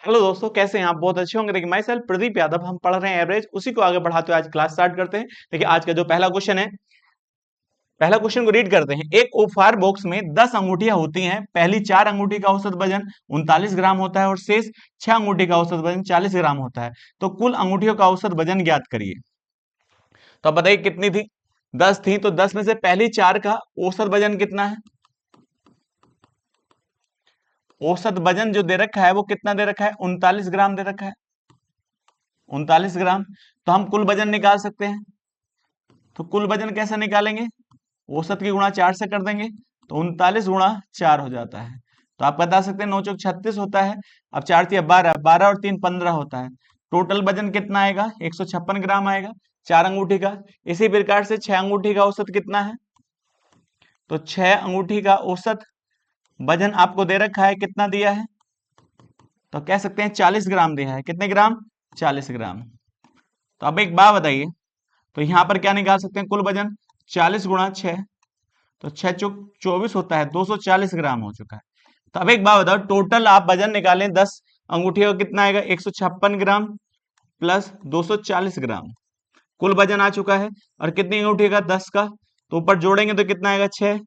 Hello दोस्तों, कैसे हैं आप? बहुत अच्छे होंगे। देखिए, माई सेल्फ प्रदीप यादव, हम पढ़ रहे हैं एवरेज, उसी को आगे बढ़ाते हुए आज क्लास स्टार्ट करते हैं। देखिए, आज का जो पहला क्वेश्चन है, पहला क्वेश्चन को रीड करते हैं। एक ओफार बॉक्स में 10 अंगूठियां होती हैं। पहली 4 अंगूठी का औसत वजन 39 ग्राम होता है और शेष 6 अंगूठी का औसत वजन 40 ग्राम होता है। तो कुल अंगूठियों का औसत वजन ज्ञात करिए। तो अब बताइए कितनी थी? 10 थी, तो 10 में से पहली 4 का औसत वजन कितना है? औसत वजन जो दे रखा है वो कितना दे रखा है? 39 ग्राम दे रखा है। 39 ग्राम। तो हम कुल वजन निकाल सकते हैं। तो कुल वजन कैसे निकालेंगे? औसत की गुणा 4 से कर देंगे, तो 39 गुणा 4 हो जाता है। तो आप बता सकते हैं 9 चौक 36 होता है। अब 4 तिया 12, 12 और 3 15 होता है। टोटल वजन कितना आएगा? 156 ग्राम आएगा 4 अंगूठी का। इसी प्रकार से 6 अंगूठी का औसत कितना है? तो 6 अंगूठी का औसत वजन आपको दे रखा है, कितना दिया है? तो कह सकते हैं 40 ग्राम दिया है। कितने ग्राम? 40 ग्राम। तो अब एक बात बताइए, तो यहां पर क्या निकाल सकते हैं? कुल वजन 40 गुणा 6, तो 6 चौक 24 होता है, 240 ग्राम हो चुका है। तो अब एक बात बताओ, टोटल आप वजन निकालें 10 अंगूठियों का, कितना आएगा? 156 ग्राम प्लस 240 ग्राम। कुल वजन आ चुका है। और कितनी अंगूठी का? 10 का। तो ऊपर जोड़ेंगे तो कितना आएगा? 6,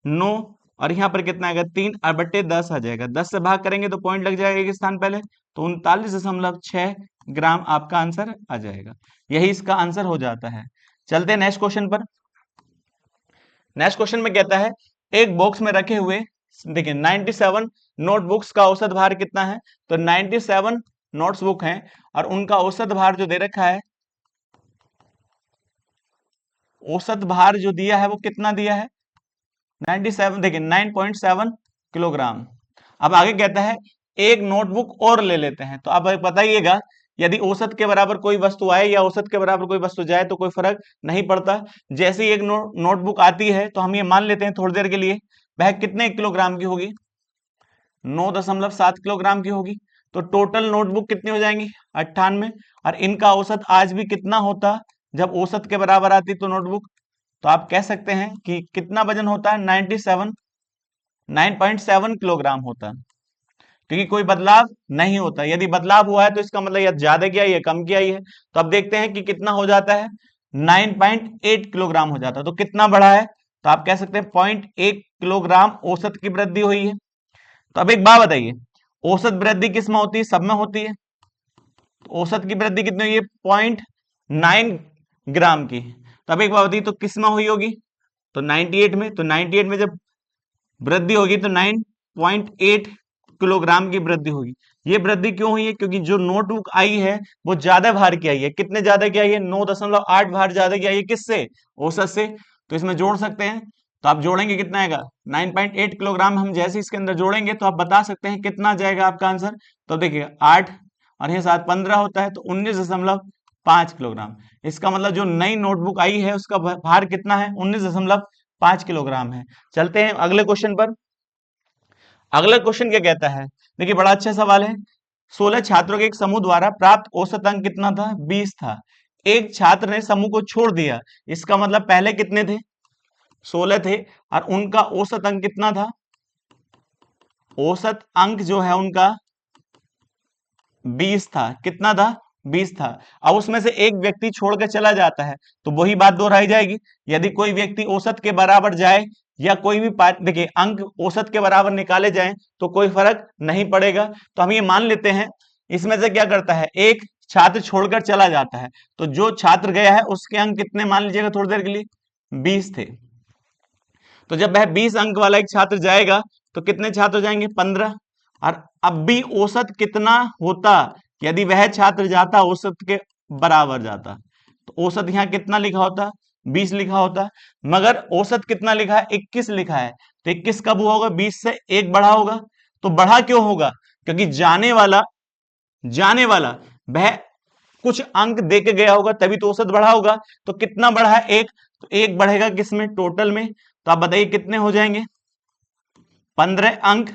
9, और यहाँ पर कितना आएगा? 3 और बट्टे 10 आ जाएगा। 10 से भाग करेंगे तो पॉइंट लग जाएगा एक स्थान पहले, तो 39.6 ग्राम आपका आंसर आ जाएगा। यही इसका आंसर हो जाता है। चलते हैं नेक्स्ट क्वेश्चन पर। नेक्स्ट क्वेश्चन में कहता है, एक बॉक्स में रखे हुए देखिए 97 नोटबुक्स का औसत भार कितना है? तो 97 नोट्स बुक हैं और उनका औसत भार जो दे रखा है, औसत भार जो दिया है वो कितना दिया है? 97, देखिए 9.7 किलोग्राम। अब आगे कहता है एक नोटबुक और ले लेते हैं। तो आप बताइएगा, यदि औसत के बराबर कोई वस्तु आए या औसत के बराबर कोई वस्तु जाए तो कोई फर्क नहीं पड़ता। जैसे ही एक नोटबुक आती है तो हम ये मान लेते हैं थोड़ी देर के लिए, वह कितने किलोग्राम की होगी? 9.7 किलोग्राम की होगी। तो टोटल नोटबुक कितनी हो जाएंगी? 98। और इनका औसत आज भी कितना होता जब औसत के बराबर आती तो नोटबुक? तो आप कह सकते हैं कि कितना वजन होता है? 97, 9.7 किलोग्राम होता, क्योंकि कोई बदलाव नहीं होता। यदि बदलाव हुआ है तो इसका मतलब या ज्यादा किया है या कम किया ही है। तो अब देखते हैं कि कितना हो जाता है। 9.8 किलोग्राम हो जाता है। तो कितना बढ़ा है? तो आप कह सकते हैं 0.1 किलोग्राम औसत की वृद्धि हुई है। तो अब एक बात बताइए, औसत वृद्धि किस में होती है? सब में होती है। तो औसत की वृद्धि कितनी हुई है? 0.9 ग्राम की। तो अब एक बात बताइए, तो किस में हुई होगी? तो 98 में। तो 98 में जब वृद्धि होगी तो 9.8 किलोग्राम की वृद्धि होगी। ये वृद्धि क्यों हुई है? क्योंकि जो नोटबुक आई है वो ज्यादा भार की आई है। कितने ज्यादा की आई है? 9.8 भार ज्यादा की आई है। किससे? औसत से। तो इसमें जोड़ सकते हैं। तो आप जोड़ेंगे कितना आएगा? 9.8 किलोग्राम। हम जैसे इसके अंदर जोड़ेंगे तो आप बता सकते हैं कितना जाएगा आपका आंसर। तो देखिए 8 और ये 7 15 होता है, तो 19.5 किलोग्राम। इसका मतलब जो नई नोटबुक आई है उसका भार कितना है? 19.5 किलोग्राम है। चलते हैं अगले क्वेश्चन पर। अगला क्वेश्चन क्या कहता है? देखिए बड़ा अच्छा सवाल है। 16 छात्रों के एक समूह द्वारा प्राप्त औसत अंक कितना था? 20 था। एक छात्र ने समूह को छोड़ दिया, इसका मतलब पहले कितने थे? 16 थे और उनका औसत अंक कितना था? औसत अंक जो है उनका 20 था। कितना था? 20 था। अब उसमें से एक व्यक्ति छोड़कर चला जाता है, तो वही बात दोहराई जाएगी। यदि कोई व्यक्ति औसत के बराबर जाए या कोई भी देखिए अंक औसत के बराबर निकाले जाएं तो कोई फर्क नहीं पड़ेगा। तो हम ये मान लेते हैं, इसमें से क्या करता है? एक छात्र छोड़कर चला जाता है, तो जो छात्र गया है उसके अंक कितने मान लीजिएगा थोड़ी देर के लिए? 20 थे। तो जब वह 20 अंक वाला एक छात्र जाएगा तो कितने छात्र जाएंगे? 15। और अब भी औसत कितना होता यदि वह छात्र जाता औसत के बराबर जाता? तो औसत यहां कितना लिखा होता? 20 लिखा होता। मगर औसत कितना लिखा है? 21 लिखा है। तो 21 कब हुआ होगा? 20 से एक बढ़ा होगा। तो बढ़ा क्यों होगा? क्योंकि जाने वाला वह कुछ अंक दे के गया होगा, तभी तो औसत बढ़ा होगा। तो कितना बढ़ा है? एक। तो एक बढ़ेगा किसमें? टोटल में। तो आप बताइए कितने हो जाएंगे? 15 अंक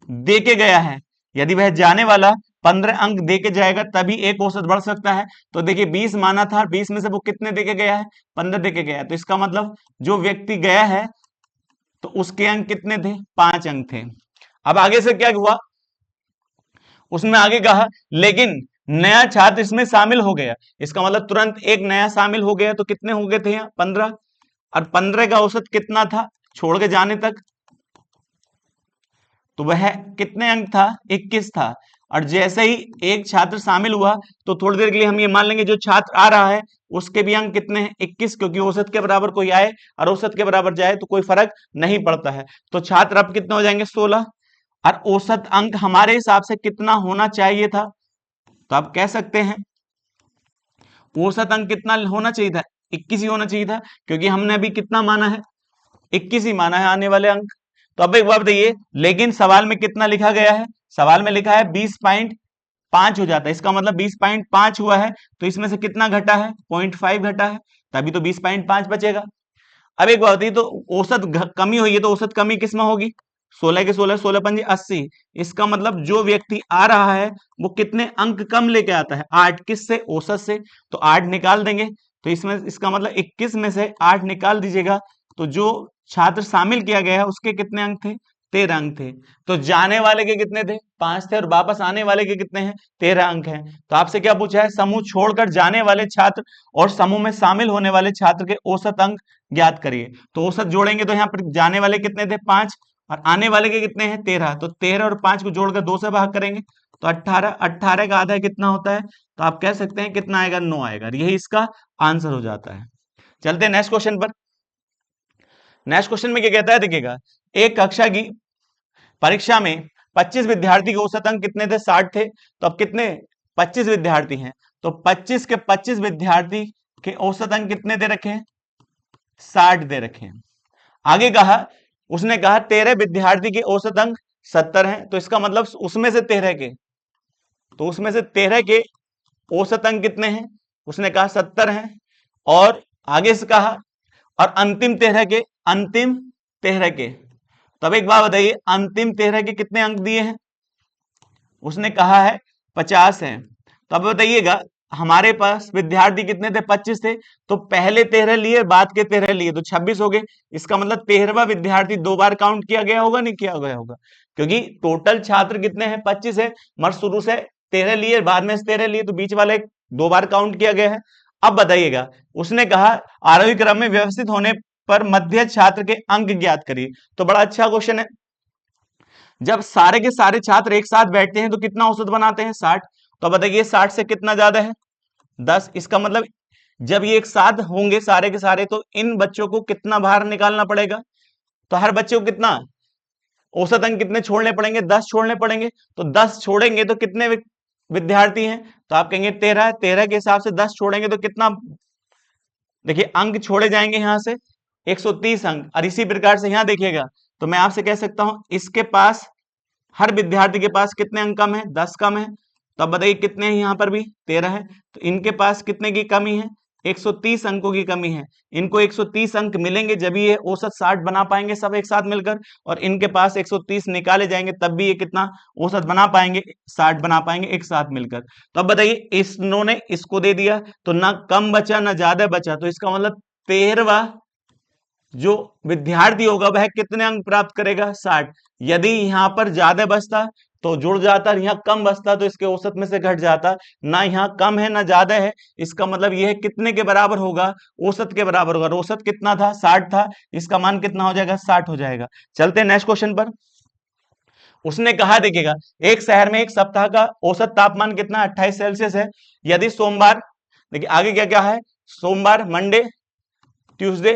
दे के गया है। यदि वह जाने वाला 15 अंक दे के जाएगा तभी एक औसत बढ़ सकता है। तो देखिए 20 माना था, 20 में से वो कितने दे के गया है? 15 दे के गया है। तो इसका मतलब जो व्यक्ति गया है तो उसके अंक कितने थे? 5 अंक थे। अब आगे से क्या हुआ? उसमें आगे कहा लेकिन नया छात्र इसमें शामिल हो गया, इसका मतलब तुरंत एक नया शामिल हो गया, तो कितने हो गए थे यहाँ 15, और 15 का औसत कितना था छोड़ के जाने तक, तो वह कितने अंक था 21 था। और जैसे ही एक छात्र शामिल हुआ तो थोड़ी देर के लिए हम ये मान लेंगे जो छात्र आ रहा है उसके भी अंक कितने हैं 21, क्योंकि औसत के बराबर कोई आए और औसत के बराबर जाए तो कोई फर्क नहीं पड़ता है। तो छात्र अब कितने हो जाएंगे 16, और औसत अंक हमारे हिसाब से कितना होना चाहिए था, तो आप कह सकते हैं औसत अंक कितना होना चाहिए था 21 ही होना चाहिए था, क्योंकि हमने अभी कितना माना है 21 ही माना है आने वाले अंक। तो अब एक बात बताइए, लेकिन सवाल में कितना लिखा गया है, सवाल में लिखा है 20.5 हो जाता है, इसका मतलब 20.5 हुआ है, तो इसमें से कितना घटा है 0.5 घटा है, तभी तो 20.5 बचेगा। अब एक बात बताइए, तो औसत कमी हुई है तो औसत कमी किसमें होगी, 16 के 16, 16 पंजे 80, इसका मतलब जो व्यक्ति आ रहा है वो कितने अंक कम लेके आता है 8, किससे औसत से, तो 8 निकाल देंगे, तो इसमें इसका मतलब 21 में से 8 निकाल दीजिएगा, तो जो छात्र शामिल किया गया है उसके कितने अंक थे 13 अंक थे। तो जाने वाले के कितने थे 5 थे, और वापस आने वाले के कितने हैं 13 अंक हैं। तो आपसे क्या पूछा है, समूह छोड़कर जाने वाले छात्र और समूह में शामिल होने वाले छात्र के औसत अंक ज्ञात करिए। तो औसत जोड़ेंगे तो यहाँ पर जाने वाले कितने थे 5, और आने वाले के कितने हैं 13, तो 13 और 5 को जोड़कर 2 से भाग करेंगे तो 18, 18 का आधा कितना होता है, तो आप कह सकते हैं कितना आएगा 9 आएगा, यही इसका आंसर हो जाता है। चलते हैं नेक्स्ट क्वेश्चन पर। नेक्स्ट क्वेश्चन में क्या कहता है, देखिएगा एक कक्षा की परीक्षा में 25 विद्यार्थी के औसत अंक कितने थे 60 थे, तो अब कितने 25 विद्यार्थी हैं, तो 25 के 25 विद्यार्थी के औसत अंक कितने दे रखे हैं 60 दे रखे हैं। आगे कहा, उसने कहा 13 विद्यार्थी के औसत अंक 70 हैं, तो इसका मतलब उसमें से 13 के, तो उसमें से 13 के औसत अंक कितने हैं, उसने कहा 70 हैं, और आगे से कहा और अंतिम 13 के, अंतिम 13 के, तब एक बात बताइए अंतिम 13 के कितने अंक दिए हैं, उसने कहा है 50 हैं। तो अब बताइएगा हमारे पास विद्यार्थी कितने थे 25 थे, तो पहले 13 लिए बाद के 13 लिए तो 26 हो गए, इसका मतलब 13वां विद्यार्थी 2 बार काउंट किया गया होगा नहीं किया गया होगा, क्योंकि टोटल छात्र कितने हैं 25 है, मगर शुरू से 13 लिए बाद में से 13 लिए, तो बीच वाले 2 बार काउंट किया गया है। अब बताइएगा उसने कहा आरोही क्रम में व्यवस्थित होने पर मध्य छात्र के अंक ज्ञात करिए, तो बड़ा अच्छा क्वेश्चन है। जब सारे के सारे छात्र एक साथ बैठते हैं तो कितना औसत बनाते हैं 60, तो बताइए 60 से कितना ज्यादा है 10, इसका मतलब जब ये एक साथ होंगे सारे के सारे तो इन बच्चों को कितना बाहर निकालना पड़ेगा, तो हर बच्चे को कितना औसत अंक कितने छोड़ने पड़ेंगे 10 छोड़ने पड़ेंगे, तो 10 छोड़ेंगे तो कितने विद्यार्थी हैं, तो आप कहेंगे 13, 13 के हिसाब से 10 छोड़ेंगे तो कितना, देखिए अंक छोड़े जाएंगे यहां से 130 अंक, और इसी प्रकार से यहां देखिएगा तो मैं आपसे कह सकता हूं इसके पास हर विद्यार्थी के पास कितने अंक कम है 10 कम है, तो अब बताइए कितने हैं यहाँ पर भी 13 है, तो इनके पास कितने की कमी है 130 अंकों की कमी है, इनको 130 अंक मिलेंगे जब ये औसत 60 बना पाएंगे सब एक साथ मिलकर, और इनके पास 130 निकाले जाएंगे तब भी ये कितना औसत बना पाएंगे 60 बना पाएंगे एक साथ मिलकर। तो अब बताइए इन्होंने इसको दे दिया तो ना कम बचा ना ज्यादा बचा, तो इसका मतलब 13वां जो विद्यार्थी होगा वह कितने अंक प्राप्त करेगा 60, यदि यहां पर ज्यादा बचता तो जुड़ जाता, यहाँ कम बचता तो इसके औसत में से घट जाता, ना यहाँ कम है ना ज्यादा है, इसका मतलब यह कितने के बराबर होगा औसत के बराबर होगा, औसत कितना था 60 था, इसका मान कितना हो जाएगा 60 हो जाएगा। चलते हैं नेक्स्ट क्वेश्चन पर। उसने कहा देखिएगा एक शहर में एक सप्ताह का औसत तापमान कितना 28 सेल्सियस है, यदि सोमवार, देखिए आगे क्या क्या है, सोमवार मंडे ट्यूसडे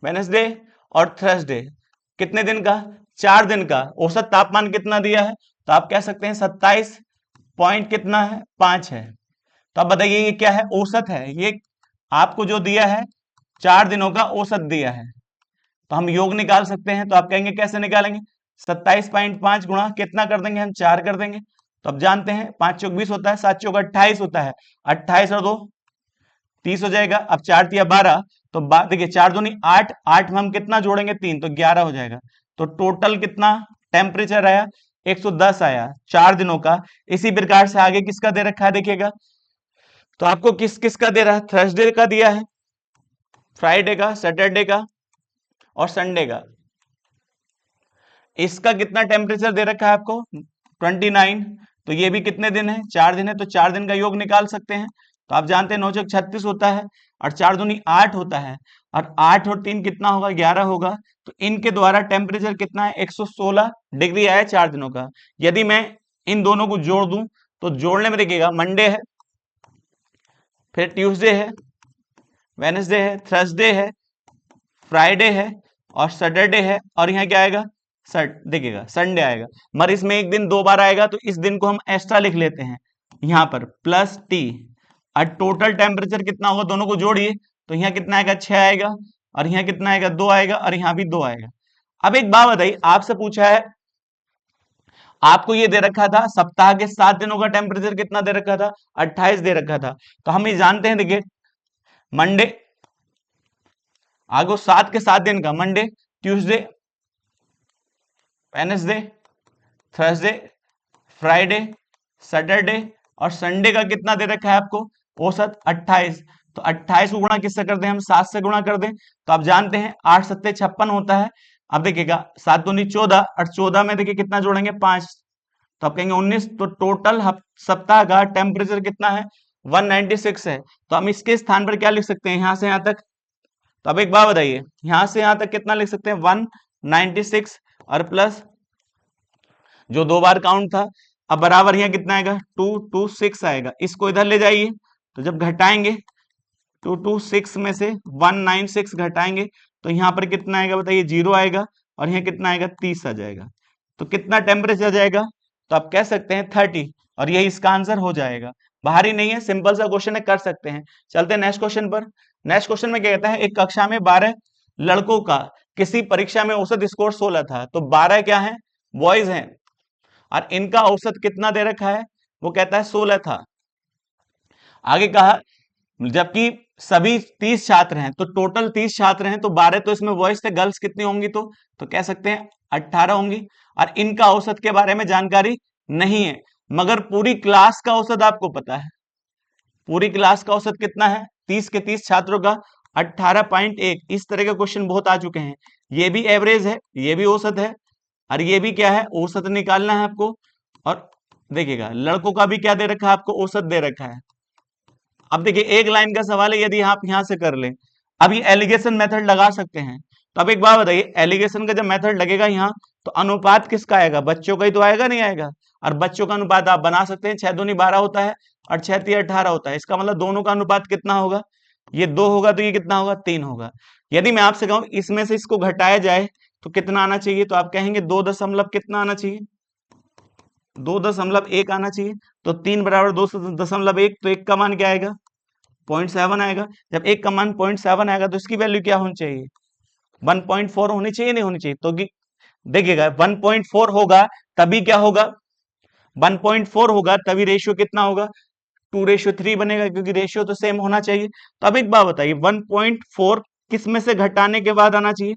वेनेसडे और थर्सडे, कितने दिन का 4 दिन का औसत तापमान कितना दिया है, तो आप कह सकते हैं 27 पॉइंट कितना है 5 है। तो आप बताइए ये क्या है औसत है, ये आपको जो दिया है 4 दिनों का औसत दिया है, तो हम योग निकाल सकते हैं, तो आप कहेंगे कैसे निकालेंगे 27.5 गुणा कितना कर देंगे हम 4 कर देंगे, तो अब जानते हैं 5 चौक 20 होता है 7 चौक 28 होता है, 28 और 2 30 हो जाएगा, अब 4 तिया 12, तो देखिए 4 दूनी 8, 8 में हम कितना जोड़ेंगे 3 तो 11 हो जाएगा, तो टोटल कितना टेम्परेचर आया 110 आया 4 दिनों का। इसी प्रकार से आगे किसका दे रखा है देखिएगा, तो आपको किस किस का दे रहा है, थर्सडे का दिया है, फ्राइडे का, सैटरडे का और संडे का, इसका कितना टेम्परेचर दे रखा है आपको 29, तो ये भी कितने दिन है, 4 दिन है, तो 4 दिन का योग निकाल सकते हैं। तो आप जानते हैं 9 चौक 36 होता है और 4 दूनी 8 होता है, और 8 और 3 कितना होगा, 11 होगा। तो इनके द्वारा टेम्परेचर कितना है, 116 डिग्री आया 4 दिनों का। यदि मैं इन दोनों को जोड़ दूं तो जोड़ने में देखिएगा, मंडे है, फिर ट्यूसडे है, वेडनेसडे है, थर्सडे है, फ्राइडे है और सैटरडे है, और यहाँ क्या आएगा, देखिएगा संडे आएगा। मगर इसमें एक दिन 2 बार आएगा, तो इस दिन को हम एक्स्ट्रा लिख लेते हैं यहाँ पर प्लस टी। और टोटल टेम्परेचर कितना होगा, दोनों को जोड़िए तो यहाँ कितना आएगा, 6 आएगा, और यहाँ कितना आएगा, 2 आएगा, और यहाँ भी 2 आएगा। अब एक बात बताइए, आपसे पूछा है, आपको ये दे रखा था सप्ताह के 7 दिनों का टेम्परेचर कितना दे रखा था, 28 दे रखा था। तो हम ये जानते हैं, देखिए मंडे आगे 7 के 7 दिन का, Monday, Tuesday, Wednesday, Thursday, Friday, Saturday और संडे का कितना दे रखा है आपको, औसत 28। तो 28 को गुणा किससे कर दें हम, 7 से गुणा कर दें। तो आप जानते हैं 8 सत्ते 56 होता है। अब देखिएगा 7 दूनी 14, और 14 में देखिए कितना जोड़ेंगे, 5, तो आप कहेंगे 19। तो टोटल सप्ताह का टेम्परेचर कितना है, 196 है। तो हम इसके स्थान पर क्या लिख सकते हैं, यहां से यहां तक। तो अब एक बात बताइए, यहां से यहां तक कितना लिख सकते हैं, 196 और प्लस जो 2 बार काउंट था, अब बराबर यहाँ कितना आएगा, 226 आएगा। इसको इधर ले जाइए, तो जब घटाएंगे 226 में से 196 घटाएंगे तो यहाँ पर कितना आएगा बताइए, 0 आएगा, और यहाँ कितना आएगा, 30 आ जाएगा। तो कितना टेम्परेचर जाएगा, तो आप कह सकते हैं 30, और यही इसका आंसर हो जाएगा। भारी नहीं है, सिंपल सा क्वेश्चन है, कर सकते हैं। चलते हैं नेक्स्ट क्वेश्चन पर। नेक्स्ट क्वेश्चन में क्या कहता है, एक कक्षा में 12 लड़कों का किसी परीक्षा में औसत स्कोर 16 था, तो 12 क्या है, बॉयज हैं, और इनका औसत कितना दे रखा है, वो कहता है 16 था। आगे कहा जबकि सभी 30 छात्र हैं, तो टोटल 30 छात्र हैं, तो 12 तो इसमें बॉयज थे, गर्ल्स कितनी होंगी, तो कह सकते हैं 18 होंगी। और इनका औसत के बारे में जानकारी नहीं है, मगर पूरी क्लास का औसत आपको पता है। पूरी क्लास का औसत कितना है, 30 के 30 छात्रों का 18.1। इस तरह के क्वेश्चन बहुत आ चुके हैं। ये भी एवरेज है, ये भी औसत है, और ये भी क्या है, औसत निकालना है आपको। और देखिएगा लड़कों का भी क्या दे रखा है आपको, औसत दे रखा है। अब देखिए एक लाइन का सवाल है, यदि आप यहां से कर लें, अब ये एलिगेशन मेथड लगा सकते हैं। तो अब एक बात बताइए, एलिगेशन का जब मेथड लगेगा यहाँ, तो अनुपात किसका आएगा, बच्चों का ही तो आएगा, नहीं आएगा। और बच्चों का अनुपात आप बना सकते हैं, 6 दूनी 12 होता है और 6 तिया 18 होता है। इसका मतलब दोनों का अनुपात कितना होगा, ये 2 होगा, तो ये कितना होगा, 3 होगा। यदि मैं आपसे कहूं इसमें से इसको घटाया जाए तो कितना आना चाहिए, तो आप कहेंगे 2 दशमलव कितना आना चाहिए, 2.1 आना चाहिए। तो 3 बराबर 2.1, तो 1 का मान क्या आएगा, 0.7 आएगा। जब 1 का मान 0.7 आएगा तो इसकी वैल्यू क्या होनी चाहिए, 1.4 होनी चाहिए, नहीं होनी चाहिए। तो देखिएगा 1.4 होगा तभी क्या होगा, 1.4 होगा तभी रेशियो कितना होगा, 2:3 बनेगा, क्योंकि रेशियो तो सेम होना चाहिए। तो अब एक बात बताइए, 1.4 किस में से घटाने के बाद आना चाहिए,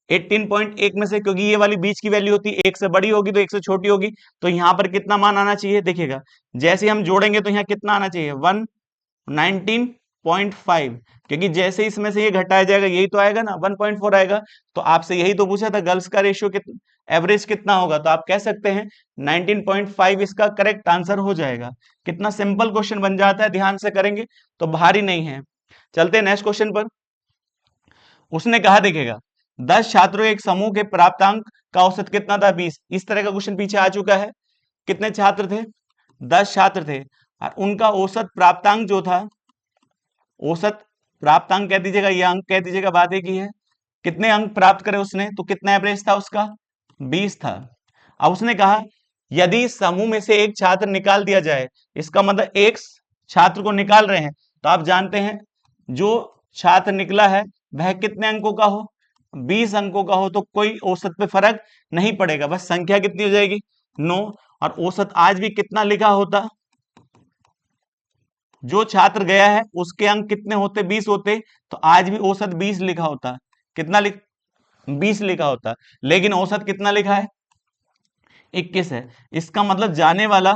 18.1 में से, क्योंकि ये वाली बीच की वैल्यू होती है, 1 से बड़ी होगी तो 1 से छोटी होगी। तो यहाँ पर कितना मान आना चाहिए, देखिएगा जैसे हम जोड़ेंगे तो यहाँ कितना आना चाहिए, 119.5, क्योंकि जैसे इसमें से ये घटाया जाएगा यही तो आएगा ना, 1.4 आएगा। तो आपसे यही तो पूछा था गर्ल्स का रेशियो कितना, एवरेज कितना होगा, तो आप कह सकते हैं 19.5 इसका करेक्ट आंसर हो जाएगा। कितना सिंपल क्वेश्चन बन जाता है, ध्यान से करेंगे तो भारी नहीं है। चलते हैं नेक्स्ट क्वेश्चन पर। उसने कहा देखिएगा 10 छात्रों एक समूह के प्राप्तांक का औसत कितना था, 20। इस तरह का क्वेश्चन पीछे आ चुका है। कितने छात्र थे, 10 छात्र थे, और उनका औसत प्राप्तांक जो था, औसत प्राप्तांक कह दीजिएगा, ये अंक कह दीजिएगा, बात एक ही है। कितने अंक प्राप्त करे उसने, तो कितना एवरेज था उसका, 20 था। अब उसने कहा यदि समूह में से एक छात्र निकाल दिया जाए, इसका मतलब एक छात्र को निकाल रहे हैं, तो आप जानते हैं जो छात्र निकला है वह कितने अंकों का हो, 20 अंकों का हो, तो कोई औसत पे फर्क नहीं पड़ेगा, बस संख्या कितनी हो जाएगी, 9। और औसत आज भी कितना लिखा होता, जो छात्र गया है उसके अंक कितने होते, 20 होते, तो आज भी औसत 20 लिखा होता। कितना 20 लिखा होता, लेकिन औसत कितना लिखा है, 21 है। इसका मतलब जाने वाला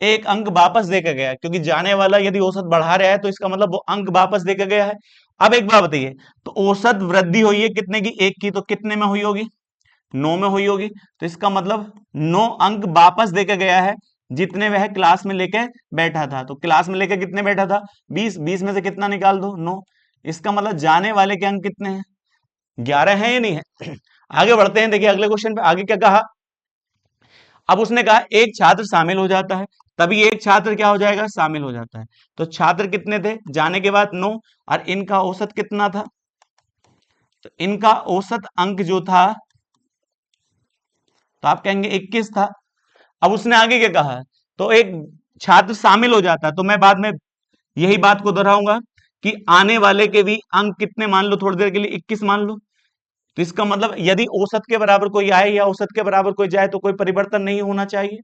एक अंक वापस देकर गया, क्योंकि जाने वाला यदि औसत बढ़ा रहा है तो इसका मतलब वो अंक वापस देकर गया है। अब एक बात बताइए, तो औसत वृद्धि हुई है कितने की, 1 की, तो कितने में हुई होगी, 9 में हुई होगी। तो इसका मतलब 9 अंक वापस देकर गया है, जितने वह क्लास में लेके बैठा था। तो क्लास में लेके कितने बैठा था? 20। 20 में से कितना निकाल दो? 9। इसका मतलब जाने वाले के अंक कितने हैं? 11 है या नहीं है? आगे बढ़ते हैं, देखिए अगले क्वेश्चन पे आगे क्या कहा। अब उसने कहा एक छात्र शामिल हो जाता है, तभी एक छात्र क्या हो जाएगा? शामिल हो जाता है। तो छात्र कितने थे जाने के बाद? 9। और इनका औसत कितना था? तो इनका औसत अंक जो था, तो आप कहेंगे 21 था। अब उसने आगे क्या कहा? तो एक छात्र शामिल हो जाता है, तो मैं बाद में यही बात को दोहराऊंगा कि आने वाले के भी अंक कितने मान लो, थोड़ी देर के लिए 21 मान लो। तो इसका मतलब यदि औसत के बराबर कोई आए या औसत के बराबर कोई जाए तो कोई परिवर्तन नहीं होना चाहिए।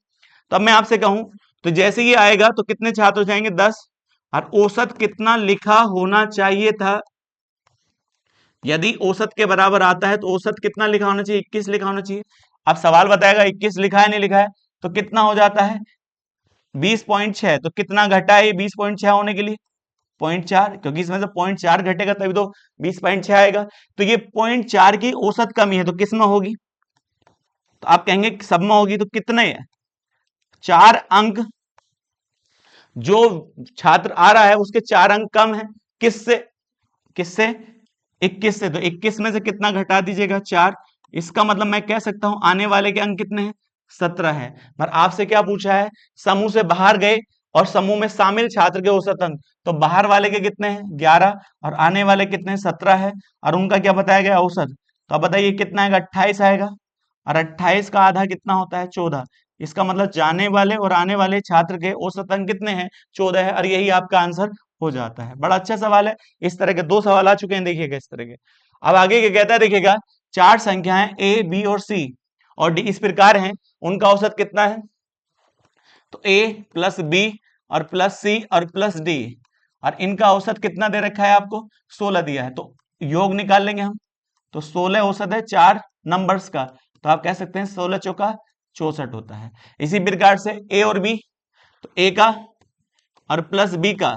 तो अब मैं आपसे कहूं, तो जैसे ही आएगा तो कितने छात्र हो जाएंगे? 10। और औसत कितना लिखा होना चाहिए था? यदि औसत के बराबर आता है तो औसत कितना लिखा होना चाहिए? 21 लिखा होना चाहिए। अब सवाल बताएगा 21 लिखा है नहीं लिखा है, तो कितना हो जाता है? 20.6। तो कितना घटा है ये 20.6 होने के लिए? 0.4, क्योंकि इसमें से 0.4 घटेगा तभी तो 20.6 आएगा। तो ये 0.4 की औसत कमी है, तो किस में होगी? तो आप कहेंगे कि सब में होगी, तो कितने है? 4 अंक जो छात्र आ रहा है उसके 4 अंक कम है। किससे? किससे? 21 से। तो 21 में से कितना घटा दीजिएगा? 4। इसका मतलब मैं कह सकता हूं आने वाले के अंक कितने हैं? 17 है। पर आपसे क्या पूछा है? समूह से बाहर गए और समूह में शामिल छात्र के औसत अंक, तो बाहर वाले के कितने हैं? 11। और आने वाले कितने हैं? 17 है। और उनका क्या बताया गया? औसत। तो अब बताइए कितना आएगा? 28 आएगा। और 28 का आधा कितना होता है? 14। इसका मतलब जाने वाले और आने वाले छात्र के औसत अंक कितने हैं? 14 है। और यही आपका आंसर हो जाता है। बड़ा अच्छा सवाल है। इस तरह के 2 सवाल आ चुके हैं, देखिएगा इस तरह के। अब आगे क्या कहता है, देखिएगा 4 संख्याएं ए, बी और सी और डी इस प्रकार हैं, उनका औसत कितना है? तो ए प्लस बी और प्लस सी और प्लस डी, और इनका औसत कितना दे रखा है आपको? 16 दिया है। तो योग निकाल लेंगे हम। तो 16 औसत है 4 नंबर्स का, तो आप कह सकते हैं 16 चौका 64 होता है। इसी प्रकार से ए और बी, तो ए का और प्लस बी का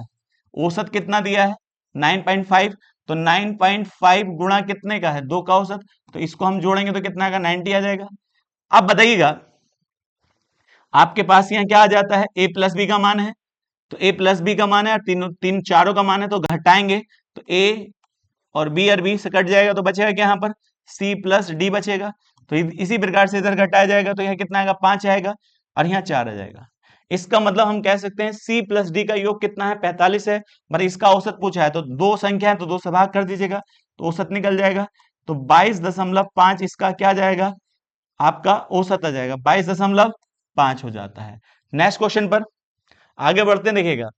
औसत कितना दिया है? 9.5। तो 9.5 गुणा कितने का है? 2 का औसत। तो इसको हम जोड़ेंगे तो कितना का? 90 आ जाएगा। अब बताइएगा आपके पास यहाँ क्या आ जाता है? ए प्लस बी का मान है, तो ए प्लस बी का मान है और तीनों तीन चारों का मान है, तो घटाएंगे तो ए और बी से कट जाएगा, तो बचेगा क्या यहाँ पर? सी प्लस डी बचेगा। तो इसी प्रकार से इधर घटाया जाएगा, तो यहाँ कितना आएगा? 5 आएगा और यहाँ 4 आ जाएगा। इसका मतलब हम कह सकते हैं सी प्लस डी का योग कितना है? 45 है। मतलब इसका औसत पूछा है तो 2 संख्या है तो 2 से भाग कर दीजिएगा, तो औसत निकल जाएगा। तो 22.5 इसका क्या जाएगा? आपका औसत आ जाएगा, 22.5 हो जाता है। नेक्स्ट क्वेश्चन पर आगे बढ़ते हैं, देखिएगा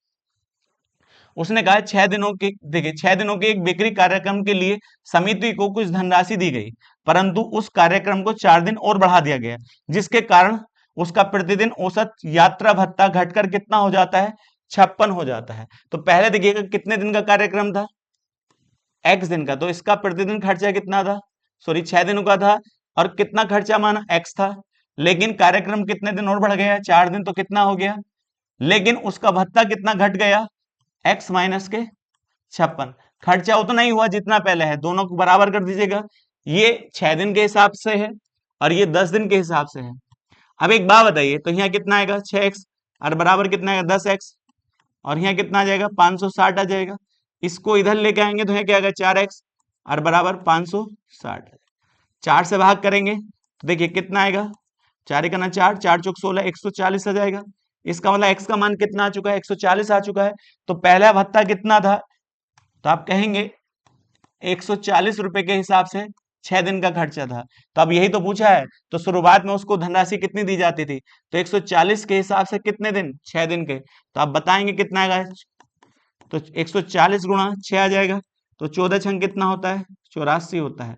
उसने कहा 6 दिनों के, देखिए 6 दिनों के एक बिक्री कार्यक्रम के लिए समिति को कुछ धनराशि दी गई, परंतु उस कार्यक्रम को 4 दिन और बढ़ा दिया गया, जिसके कारण उसका प्रतिदिन औसत यात्रा भत्ता घटकर कितना हो जाता है? 56 हो जाता है। तो पहले देखिएगा कितने दिन का कार्यक्रम था? x दिन का, तो इसका प्रतिदिन खर्चा कितना था? सॉरी 6 दिनों का था, और कितना खर्चा माना? x था। लेकिन कार्यक्रम कितने दिन और बढ़ गया? 4 दिन, तो कितना हो गया? लेकिन उसका भत्ता कितना घट गया? x माइनस के 56। खर्चा उतना ही हुआ जितना पहले है, दोनों को बराबर कर दीजिएगा। ये 6 दिन के हिसाब से है और ये 10 दिन के हिसाब से है। अब एक बात बताइए, तो यहाँ कितना आएगा? 6x और बराबर कितना आएगा? 10x, और यहाँ कितना आ जाएगा? 560 आ जाएगा। इसको इधर लेके आएंगे तो यहाँ क्या आएगा? 4x और बराबर 560। 4 से भाग करेंगे तो देखिए कितना आएगा? 4 1 4, 4 चौक 16, 140 आ जाएगा। इसका मतलब x का मान कितना आ चुका है? 140 आ चुका है। तो पहला भत्ता कितना था? तो आप कहेंगे 140 रुपए के हिसाब से 6 दिन का खर्चा था। तो अब यही तो पूछा है, तो शुरुआत में उसको धनराशि कितनी दी जाती थी? तो 140 के हिसाब से कितने दिन? 6 दिन के। तो आप बताएंगे कितना आएगा? तो 140 गुणा 6 आ जाएगा, तो 14 छंग कितना होता है? 84 होता है।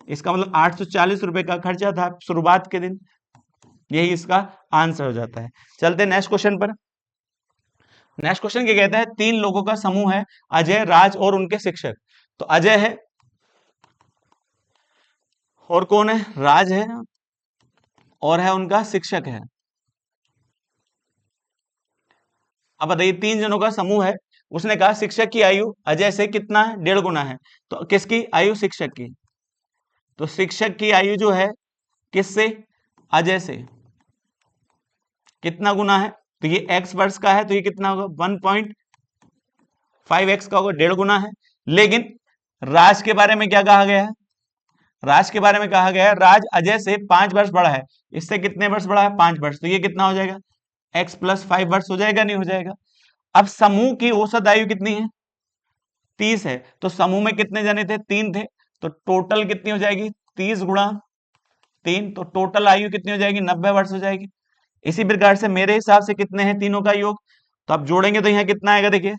इसका मतलब 840 रुपए का खर्चा था शुरुआत के दिन। यही इसका आंसर हो जाता है। चलते नेक्स्ट क्वेश्चन पर। नेक्स्ट क्वेश्चन क्या कहता है? 3 लोगों का समूह है, अजय, राज और उनके शिक्षक। तो अजय है और कौन है? राज है और है उनका शिक्षक है। अब बताइए 3 जनों का समूह है, उसने कहा शिक्षक की आयु अजय से कितना है? 1.5 गुना है। तो किसकी आयु? शिक्षक की। तो शिक्षक की आयु जो है किससे? अजय से। कितना गुना है, तो ये x वर्ष का है तो ये कितना होगा 1.5x का होगा, 1.5 गुना है। लेकिन राज के बारे में क्या कहा गया है, राज के बारे में कहा गया है राज अजय से 5 वर्ष बड़ा है, इससे कितने वर्ष बड़ा है 5 वर्ष, तो ये कितना हो जाएगा x + 5 वर्ष हो जाएगा, नहीं हो जाएगा। अब समूह की औसत आयु कितनी है 30 है, तो समूह में कितने जने थे 3 थे, तो टोटल कितनी हो जाएगी 30 गुणा 3, तो टोटल आयु कितनी हो जाएगी 90 वर्ष हो जाएगी। इसी प्रकार से मेरे हिसाब से कितने हैं तीनों का योग, तो आप जोड़ेंगे तो यहाँ कितना आएगा, देखिए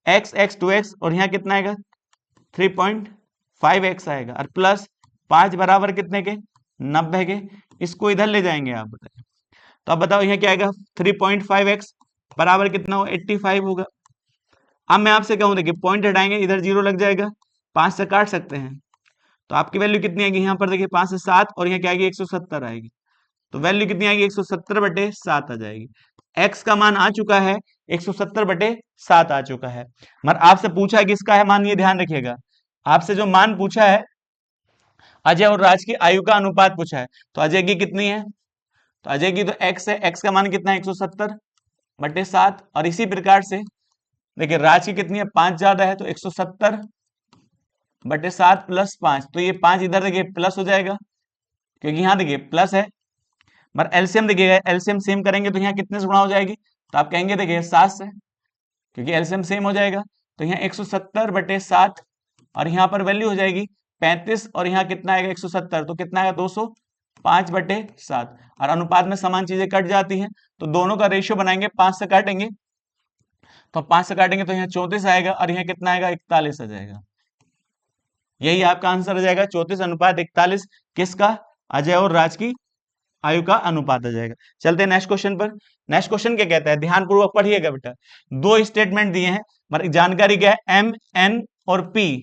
x x 2x और यहाँ कितना आएगा 3.5x आएगा, और प्लस 5 बराबर कितने के 90 के, इसको इधर ले जाएंगे आप बताइए, तो अब बताओ यहाँ क्या आएगा 3.5x बराबर कितना हो 85 होगा। अब मैं आपसे कहूं देखिए पॉइंट हटाएंगे इधर 0 लग जाएगा, 5 से काट सकते हैं, तो आपकी वैल्यू कितनी आएगी यहाँ पर देखिए 5 से 7 और यहाँ क्या आएगी 170 आएगी, तो वैल्यू कितनी आएगी 170/7 आ जाएगी। x का मान आ चुका है 170/7 आ चुका है, मगर आपसे पूछा है किसका है मान, ये ध्यान रखिएगा, आपसे जो मान पूछा है अजय और राज की आयु का अनुपात पूछा है, तो अजय की कितनी है, तो अजय की तो x है, x का मान कितना है 170/7, और इसी प्रकार से देखिए राज की कितनी है 5 ज्यादा है, तो 170/7 + 5, तो ये 5 इधर देखिए प्लस हो जाएगा क्योंकि यहाँ देखिए प्लस है, पर एलसीएम देखिएगा एलसीएम सेम करेंगे तो यहाँ कितने से गुणा हो जाएगी, तो आप कहेंगे देखिए 7 से, क्योंकि एलसीएम सेम हो जाएगा, तो यहाँ 170/7 और यहाँ पर वैल्यू हो जाएगी 35 और यहाँ कितना आएगा 170, तो कितना आएगा 205/7, और अनुपात में समान चीजें कट जाती हैं, तो दोनों का रेशियो बनाएंगे 5 से काटेंगे, तो 5 से काटेंगे तो यहाँ 34 आएगा और यहाँ कितना आएगा 41 आ जाएगा, यही आपका आंसर आ जाएगा 34:41, किसका अजय और राज की आयु का अनुपात आ जाएगा। चलते हैं नेक्स्ट क्वेश्चन पर। नेक्स्ट क्वेश्चन क्या कहता है, ध्यानपूर्वक पढ़िएगा बेटा, दो स्टेटमेंट दिए हैं, मतलब जानकारी क्या है m n और p,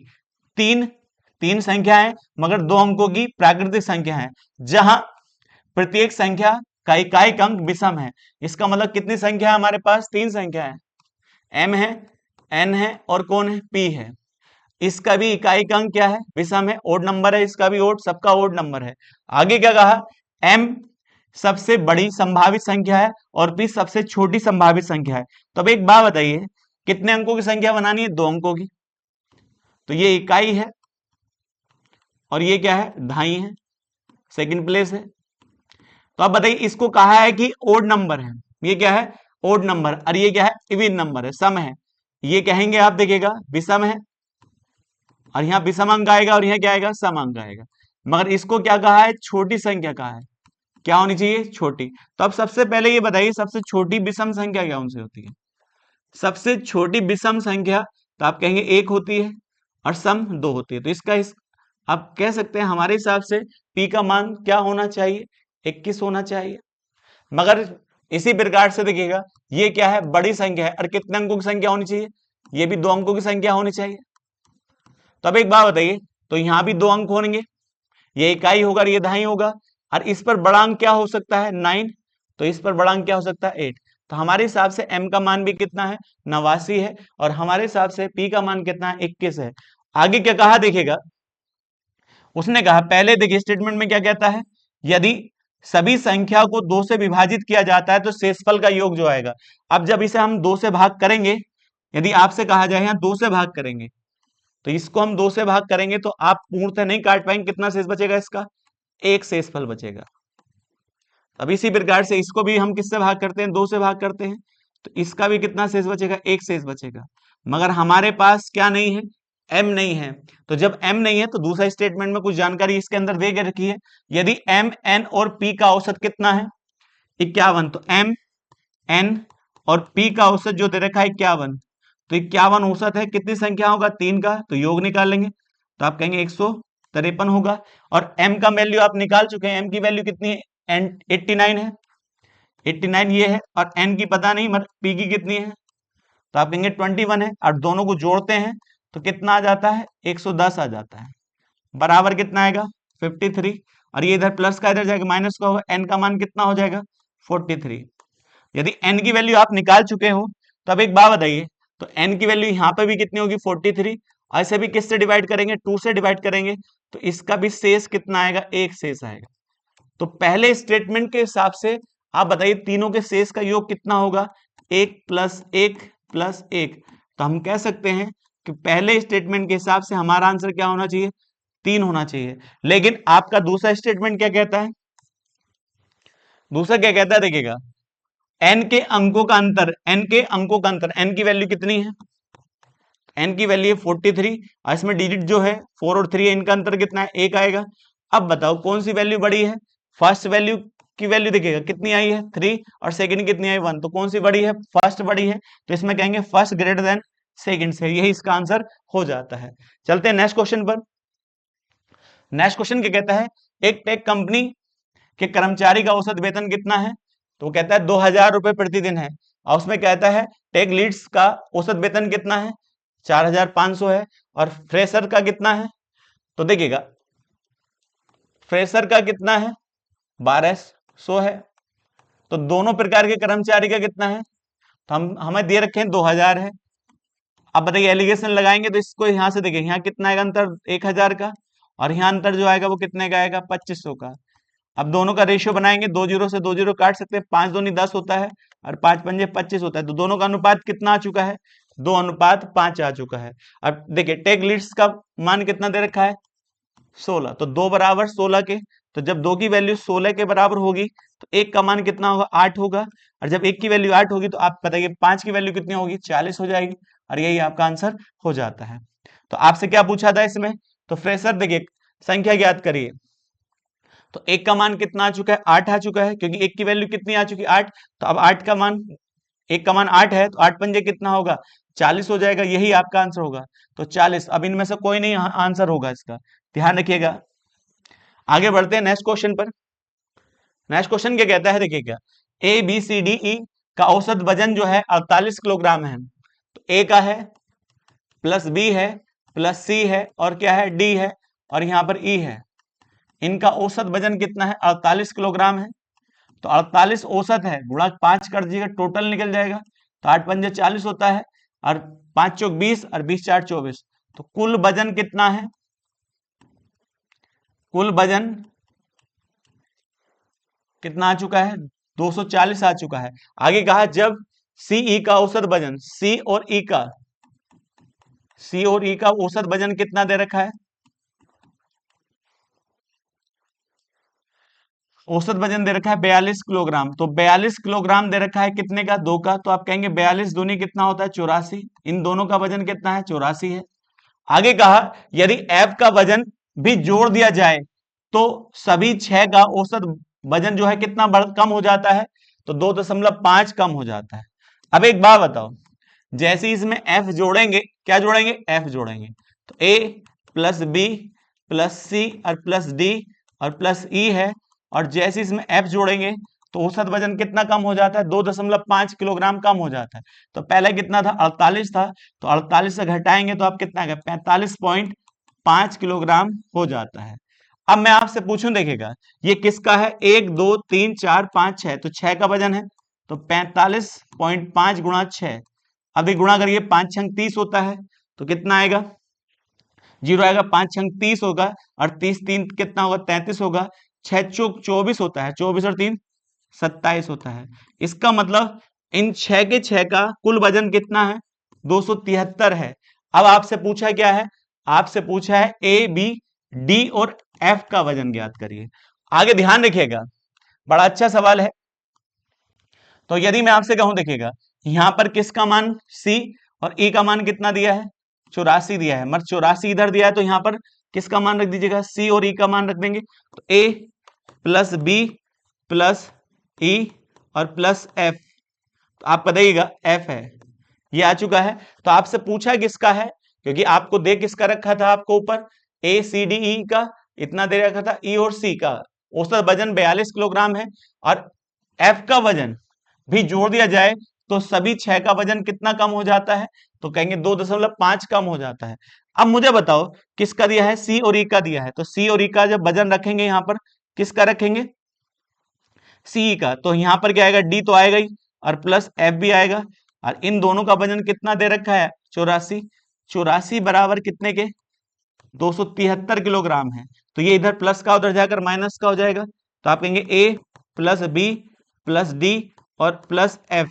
तीन संख्या है मगर 2 अंकों की प्राकृतिक संख्या है, जहां प्रत्येक संख्या का इकाई अंक विषम है। इसका मतलब कितनी संख्या है हमारे पास, 3 संख्या है, m है n है और कौन है p है। इसका भी इकाई अंक क्या है विषम है, ओड नंबर है, इसका भी ओड, सबका ओड नंबर है। आगे क्या कहा, m सबसे बड़ी संभावित संख्या है और p सबसे छोटी संभावित संख्या है। तो अब एक बात बताइए, कितने अंकों की संख्या बनानी है, 2 अंकों की, तो ये इकाई है और ये क्या है दहाई है, सेकंड प्लेस है। तो अब बताइए इसको कहा है कि ओड नंबर है, ये क्या है ओड नंबर, और ये क्या है इवन नंबर है, सम है, ये कहेंगे आप देखिएगा विषम है, और यहाँ विषम अंक आएगा और यहाँ क्या आएगा सम अंक आएगा, मगर इसको क्या कहा है छोटी संख्या कहा है, क्या होनी चाहिए छोटी। तो अब सबसे पहले ये बताइए सबसे छोटी विषम संख्या क्या उनसे होती है, सबसे छोटी विषम संख्या तो आप कहेंगे 1 होती है और सम 2 होती है, तो इसका आप कह सकते हैं हमारे हिसाब से p का मान क्या होना चाहिए 21 होना चाहिए। मगर इसी प्रकार से देखिएगा ये क्या है बड़ी संख्या है और कितने अंकों की संख्या होनी चाहिए, ये भी 2 अंकों की संख्या होनी चाहिए। तो अब एक बात बताइए, तो यहाँ भी 2 अंक होंगे, ये इकाई होगा और ये दहाई होगा, और इस पर बड़ा अंक क्या हो सकता है 9, तो इस पर बड़ा अंक क्या हो सकता है 8। तो हमारे हिसाब से m का मान भी कितना है 89 है, और हमारे हिसाब से p का मान कितना है 21 है। आगे क्या कहा देखिएगा, उसने कहा पहले देखिए स्टेटमेंट में क्या कहता है, यदि सभी संख्या को 2 से विभाजित किया जाता है तो शेषफल का योग जो आएगा। अब जब इसे हम 2 से भाग करेंगे, यदि आपसे कहा जाए यहाँ 2 से भाग करेंगे, तो इसको हम 2 से भाग करेंगे तो आप पूर्णतः नहीं काट पाएंगे, कितना शेष बचेगा इसका 1 शेषफल बचेगा। अब इसी प्रकार से इसको भी हम किससे भाग करते हैं 2 से भाग करते हैं, तो इसका भी कितना शेष बचेगा 1 शेष बचेगा। मगर हमारे पास क्या नहीं है m नहीं है, तो जब m नहीं है तो दूसरा स्टेटमेंट में कुछ जानकारी इसके अंदर दे के रखी है, यदि m n और p का औसत कितना है 51, तो m n और p का औसत जो दे रखा है 51, तो 51 औसत है कितनी संख्या होगा 3 का, तो योग निकाल लेंगे तो आप कहेंगे 153 होगा। और m का वैल्यू आप निकाल चुके हैं, m की वैल्यू कितनी है 89 है, 89 ये है, और n की पता नहीं मगर p की कितनी है, तो आप कहेंगे 21 है, और दोनों को जोड़ते हैं तो कितना आ जाता है 110 आ जाता है, बराबर कितना आएगा 53, और ये इधर प्लस का इधर जाएगा माइनस का होगा, n का मान कितना हो जाएगा 43। यदि n की वैल्यू आप निकाल चुके हो तो अब एक बात बताइए, तो n की वैल्यू यहाँ पे भी कितनी होगी 43, ऐसे भी किससे डिवाइड करेंगे 2 से डिवाइड करेंगे, तो इसका भी शेष कितना आएगा 1 शेष आएगा। तो पहले स्टेटमेंट के हिसाब से आप बताइए तीनों के शेष का योग कितना होगा, 1 + 1 + 1। तो हम कह सकते हैं कि पहले स्टेटमेंट के हिसाब से हमारा आंसर क्या होना चाहिए, 3 होना चाहिए। लेकिन आपका दूसरा स्टेटमेंट क्या कहता है, दूसरा क्या कहता है देखिएगा, n के अंकों का अंतर, n के अंकों का अंतर, n की वैल्यू कितनी है, n की वैल्यू है 43 और इसमें डिजिट जो है 4 और 3 है, इनका अंतर कितना है, 1 आएगा। अब बताओ कौन सी वैल्यू बड़ी है, फर्स्ट वैल्यू की वैल्यू देखिएगा कितनी आई है 3 और सेकंड कितनी आई 1, तो कौन सी बड़ी है, फर्स्ट बड़ी है, तो इसमें कहेंगे फर्स्ट ग्रेटर देन सेकंड से, यही इसका आंसर हो जाता है। चलते हैं नेक्स्ट क्वेश्चन पर। नेक्स्ट क्वेश्चन क्या कहता है, एक टेक कंपनी के कर्मचारी का औसत वेतन कितना है, तो वो कहता है 2000 रुपए प्रतिदिन है, और उसमें कहता है टेक लीड्स का औसत वेतन कितना है, 4500 है, और फ्रेशर का कितना है, तो देखिएगा फ्रेशर का कितना है 1200 है। तो दोनों प्रकार के कर्मचारी का कितना है, तो हम हमें दे रखे हैं 2000 है। अब बताइए एलिगेशन लगाएंगे तो इसको यहां से देखिए, यहाँ कितना आएगा अंतर 1000 का, और यहाँ अंतर जो आएगा वो कितने का आएगा 2500 का। अब दोनों का रेशियो बनाएंगे, 2 जीरो से 2 जीरो काट सकते हैं, 5 दूनी 10 होता है और 5 पंजे 25 होता है, तो दोनों का अनुपात कितना आ चुका है, 2:5 आ चुका है। अब देखिए टेक लीड्स का मान कितना दे रखा है 16, तो 2 बराबर 16 के, तो जब 2 की वैल्यू 16 के बराबर होगी तो 1 का मान कितना होगा 8 होगा, और जब 1 की वैल्यू 8 होगी तो आप बताइए 5 की वैल्यू कितनी होगी 40 हो जाएगी, और यही आपका आंसर हो जाता है। तो आपसे क्या पूछा था इसमें, तो फ्रेशर देखिए संख्या ज्ञात करिए, तो 1 का मान कितना आ चुका है 8 आ चुका है, क्योंकि 1 की वैल्यू कितनी आ चुकी है 8, तो अब 8 का मान 1 का मान 8 है, तो 8 पंजे कितना होगा 40 हो जाएगा, यही आपका आंसर होगा। तो 40, अब इनमें से कोई नहीं आंसर होगा इसका, ध्यान रखिएगा। आगे बढ़ते हैं नेक्स्ट क्वेश्चन पर। नेक्स्ट क्वेश्चन क्या कहता है देखिएगा, A B C D E का औसत वजन जो है 48 किलोग्राम है, तो ए का है प्लस बी है प्लस सी है और क्या है डी है और यहाँ पर ई है, इनका औसत वजन कितना है 48 किलोग्राम है। तो 48 औसत है, गुणा 5 कर दीजिएगा, टोटल निकल जाएगा, तो 8 पंजे 40 होता है, और 5 चौक 20 और 20 4 24, तो कुल वजन कितना है, कुल वजन कितना आ चुका है 240 आ चुका है। आगे कहा जब सीई का औसत वजन, सी और ई का औसत वजन कितना दे रखा है, औसत वजन दे रखा है 42 किलोग्राम, तो 42 किलोग्राम दे रखा है कितने का, 2 का, तो आप कहेंगे 42 दूनी कितना होता है 84, इन दोनों का वजन कितना है 84 है। आगे कहा यदि एफ का वजन भी जोड़ दिया जाए तो सभी 6 का औसत वजन जो है कितना कम हो जाता है, तो 2.5 कम हो जाता है। अब एक बात बताओ, जैसे ही इसमें एफ जोड़ेंगे, क्या जोड़ेंगे एफ जोड़ेंगे, तो ए प्लस बी प्लस सी और प्लस डी और प्लस ई है, और जैसे इसमें एफ जोड़ेंगे तो औसत वजन कितना कम हो जाता है 2.5 किलोग्राम कम हो जाता है। तो पहले कितना था 48 था, तो 48 से घटाएंगे तो आप कितना है 45.5 किलोग्राम हो जाता है। अब मैं आपसे पूछूं देखिएगा ये किसका है, 1 2 3 4 5 6, तो 6 का वजन है, तो 45.5 गुणा 6, अभी गुणा करिए 5 छंग 30 होता है, तो कितना आएगा 0 आएगा, 5 छंग 30 होगा, और 30 3 कितना होगा 33 होगा, 6 चौक 24 होता है, 24 और 3 27 होता है। इसका मतलब इन 6 के 6 का कुल वजन कितना है 273 है। अब आपसे पूछा क्या है, आपसे पूछा है ए बी डी और एफ का वजन ज्ञात करिए। आगे ध्यान रखिएगा, बड़ा अच्छा सवाल है। तो यदि मैं आपसे कहूं देखिएगा यहां पर किसका मान सी और ई का मान कितना दिया है 84 दिया है, मगर 84 इधर दिया है, तो यहां पर किसका मान रख दीजिएगा सी और ई का मान रख देंगे, तो ए प्लस बी प्लस ई और प्लस एफ, तो आप बताइएगा एफ है, ये आ चुका है। तो आपसे पूछा किसका है, क्योंकि आपको दे किसका रखा था, आपको ऊपर ए सी डी ई का इतना दे रखा था, ई और सी का औसत वजन 42 किलोग्राम है, और एफ का वजन भी जोड़ दिया जाए तो सभी 6 का वजन कितना कम हो जाता है, तो कहेंगे 2.5 कम हो जाता है। अब मुझे बताओ किसका दिया है, सी और ई का दिया है, तो सी और ई का जब वजन रखेंगे यहां पर किसका रखेंगे सी का, तो यहां पर क्या आएगा डी तो आएगा ही, और प्लस एफ भी आएगा, और इन दोनों का वजन कितना दे रखा है 84, 84 बराबर कितने के 273 किलोग्राम है, तो ये इधर प्लस का उधर जाकर माइनस का हो जाएगा, तो आप कहेंगे ए प्लस बी प्लस डी और प्लस एफ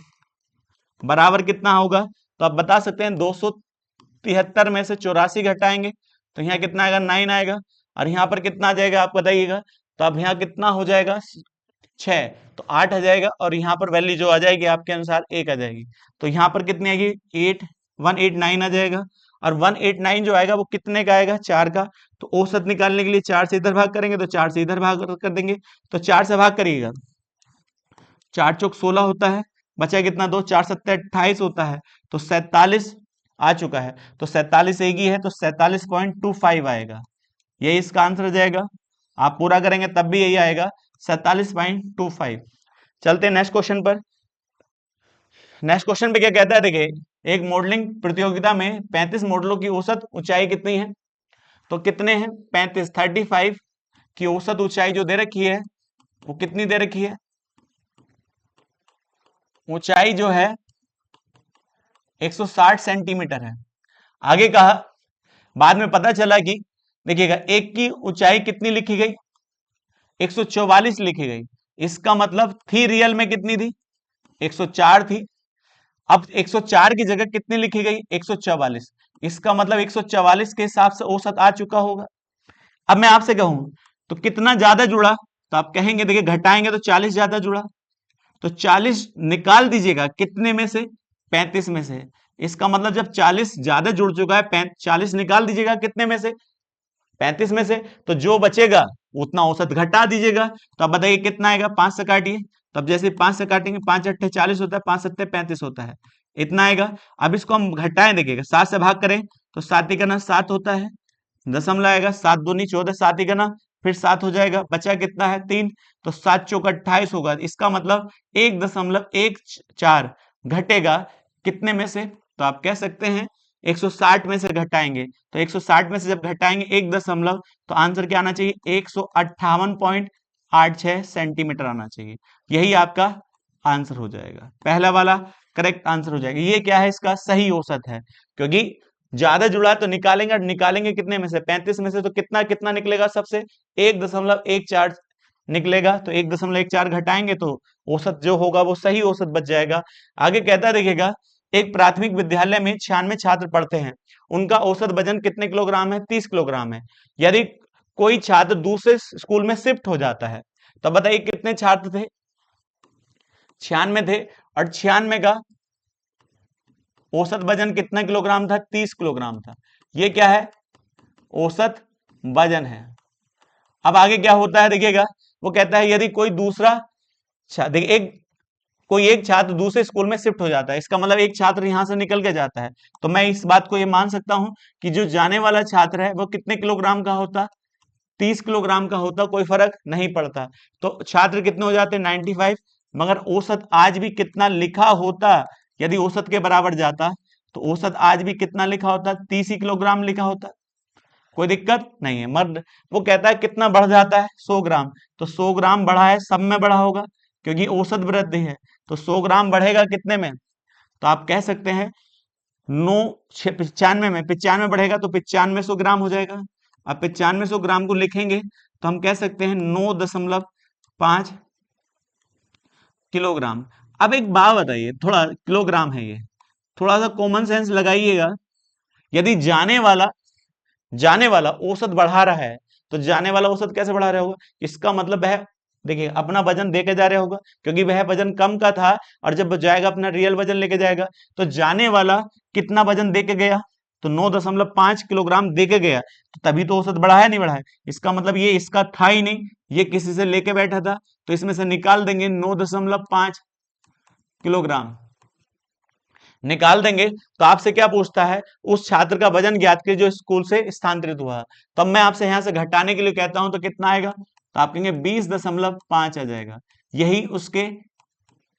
बराबर कितना होगा? तो आप बता सकते हैं 273 में से 84 घटाएंगे तो यहाँ कितना आएगा? 9 आएगा। और यहाँ पर कितना आ जाएगा आप बताइएगा? तो अब यहाँ कितना हो जाएगा? 6, तो 8 आ जाएगा। और यहाँ पर वैल्यू जो आ जाएगी आपके अनुसार 1 आ जाएगी। तो यहाँ पर कितनी आएगी? 189 आ जाएगा। और 189 जो आएगा वो कितने का आएगा? 4 का। तो औसत निकालने के लिए 4 से इधर भाग करेंगे तो 4 से इधर भाग कर देंगे। तो 4 से भाग करिएगा, 4 चौक 16 होता है, बचा कितना? 2, 4 सत्ते 28 होता है। तो 47 आ चुका है। तो 47 एक ही है, तो 47.25 आएगा। यही इसका आंसर हो जाएगा। आप पूरा करेंगे तब भी यही आएगा, 47.25। चलते हैं नेक्स्ट क्वेश्चन पर। नेक्स्ट क्वेश्चन पे क्या कहता है? देखिए, एक मॉडलिंग प्रतियोगिता में 35 मॉडलों की औसत ऊंचाई कितनी है? तो कितने हैं? 35 की औसत ऊंचाई जो दे रखी है वो कितनी दे रखी है? ऊंचाई जो है 160 सेंटीमीटर है। आगे कहा, बाद में पता चला कि देखिएगा एक की ऊंचाई कितनी लिखी गई? 144 लिखी गई। इसका मतलब थी रियल में कितनी थी? 104 थी। अब 104 की जगह कितनी लिखी गई? 144। इसका मतलब 144 के हिसाब से औसत आ चुका होगा। अब मैं आपसे कहूं तो कितना ज्यादा जुड़ा? तो आप कहेंगे देखिए घटाएंगे तो 40 ज्यादा जुड़ा। तो 40 निकाल दीजिएगा कितने में से? 35 में से। इसका मतलब जब 40 ज्यादा जुड़ चुका है, 40 निकाल दीजिएगा कितने में से? 35 में से। तो जो बचेगा उतना औसत घटा दीजिएगा। तो अब बताइए कितना आएगा? 5 से काटिए। तब जैसे 5 से काटेंगे, 5 अट्ठे 40 होता है, 5 सत्ते 35 होता है, इतना आएगा। अब इसको हम घटाएं, देखिएगा 7 से भाग करें तो 7 ही का 7 होता है, दशमलव आएगा, 7 दूनी 14, 7 ही का फिर 7 हो जाएगा, बचा कितना है? 3। तो 7 चौक 28 होगा। इसका मतलब 1.14 घटेगा कितने में से? तो आप कह सकते हैं 160 में से घटाएंगे। तो 160 में से जब घटाएंगे 1 तो आंसर क्या आना चाहिए? 158.86 सेंटीमीटर आना चाहिए। यही आपका आंसर हो जाएगा, पहला वाला करेक्ट आंसर हो जाएगा। ये क्या है? इसका सही औसत है, क्योंकि ज्यादा जुड़ा तो निकालेंगे, और निकालेंगे कितने में से? 35 में से। तो कितना कितना निकलेगा? सबसे 1.14 निकलेगा। तो 1.14 घटाएंगे तो औसत जो होगा वो सही औसत बच जाएगा। आगे कहता है देखिएगा, एक प्राथमिक विद्यालय में 96 छात्र पढ़ते हैं, उनका औसत वजन कितने किलोग्राम है? 30 किलोग्राम है। यदि कोई छात्र दूसरे स्कूल में शिफ्ट हो जाता है, तो बताइए कितने छात्र थे? 96 थे। और 96 का औसत वजन कितना किलोग्राम था? 30 किलोग्राम था। ये क्या है? औसत वजन है। अब आगे क्या होता है देखिएगा, वो कहता है यदि कोई दूसरा देखिए कोई एक छात्र दूसरे स्कूल में शिफ्ट हो जाता है, इसका मतलब एक छात्र यहां से निकल के जाता है, तो मैं इस बात को ये मान सकता हूं कि जो जाने वाला छात्र है वो कितने किलोग्राम का होता? 30 किलोग्राम का होता, कोई फर्क नहीं पड़ता। तो छात्र कितने हो जाते? 95। मगर औसत आज भी कितना लिखा होता? यदि औसत के बराबर जाता तो औसत आज भी कितना लिखा होता? 30 ही किलोग्राम लिखा होता। कोई दिक्कत नहीं है। मर्द वो कहता है कितना बढ़ जाता है? 100 ग्राम। तो 100 ग्राम बढ़ा है, सब में बढ़ा होगा क्योंकि औसत वृद्धि है। तो 100 ग्राम बढ़ेगा कितने में? तो आप कह सकते हैं 9 95 में, 95 बढ़ेगा तो 9500 ग्राम हो जाएगा। अब 9500 ग्राम को लिखेंगे तो हम कह सकते हैं 9.5 किलोग्राम। अब एक बात बताइए, थोड़ा किलोग्राम है ये, थोड़ा सा कॉमन सेंस लगाइएगा। यदि जाने वाला औसत बढ़ा रहा है तो जाने वाला औसत कैसे बढ़ा रहा होगा? इसका मतलब वह देखिए अपना वजन देके जा रहा होगा, क्योंकि वह वजन कम का था और जब जाएगा अपना रियल वजन लेके जाएगा। तो जाने वाला कितना वजन देके गया? तो 9.5 किलोग्राम देके गया, तो तभी तो औसत बढ़ा है, नहीं बढ़ा है? इसका मतलब ये इसका था ही नहीं, ये किसी से लेके बैठा था। तो इसमें से निकाल देंगे 9.5 किलोग्राम निकाल देंगे। तो आपसे क्या पूछता है? उस छात्र का वजन ज्ञात कीजिए जो स्कूल से स्थानांतरित हुआ। तब मैं आपसे यहां से घटाने के लिए कहता हूं तो कितना आएगा? तो आप कहेंगे 20.5 आ जाएगा। यही उसके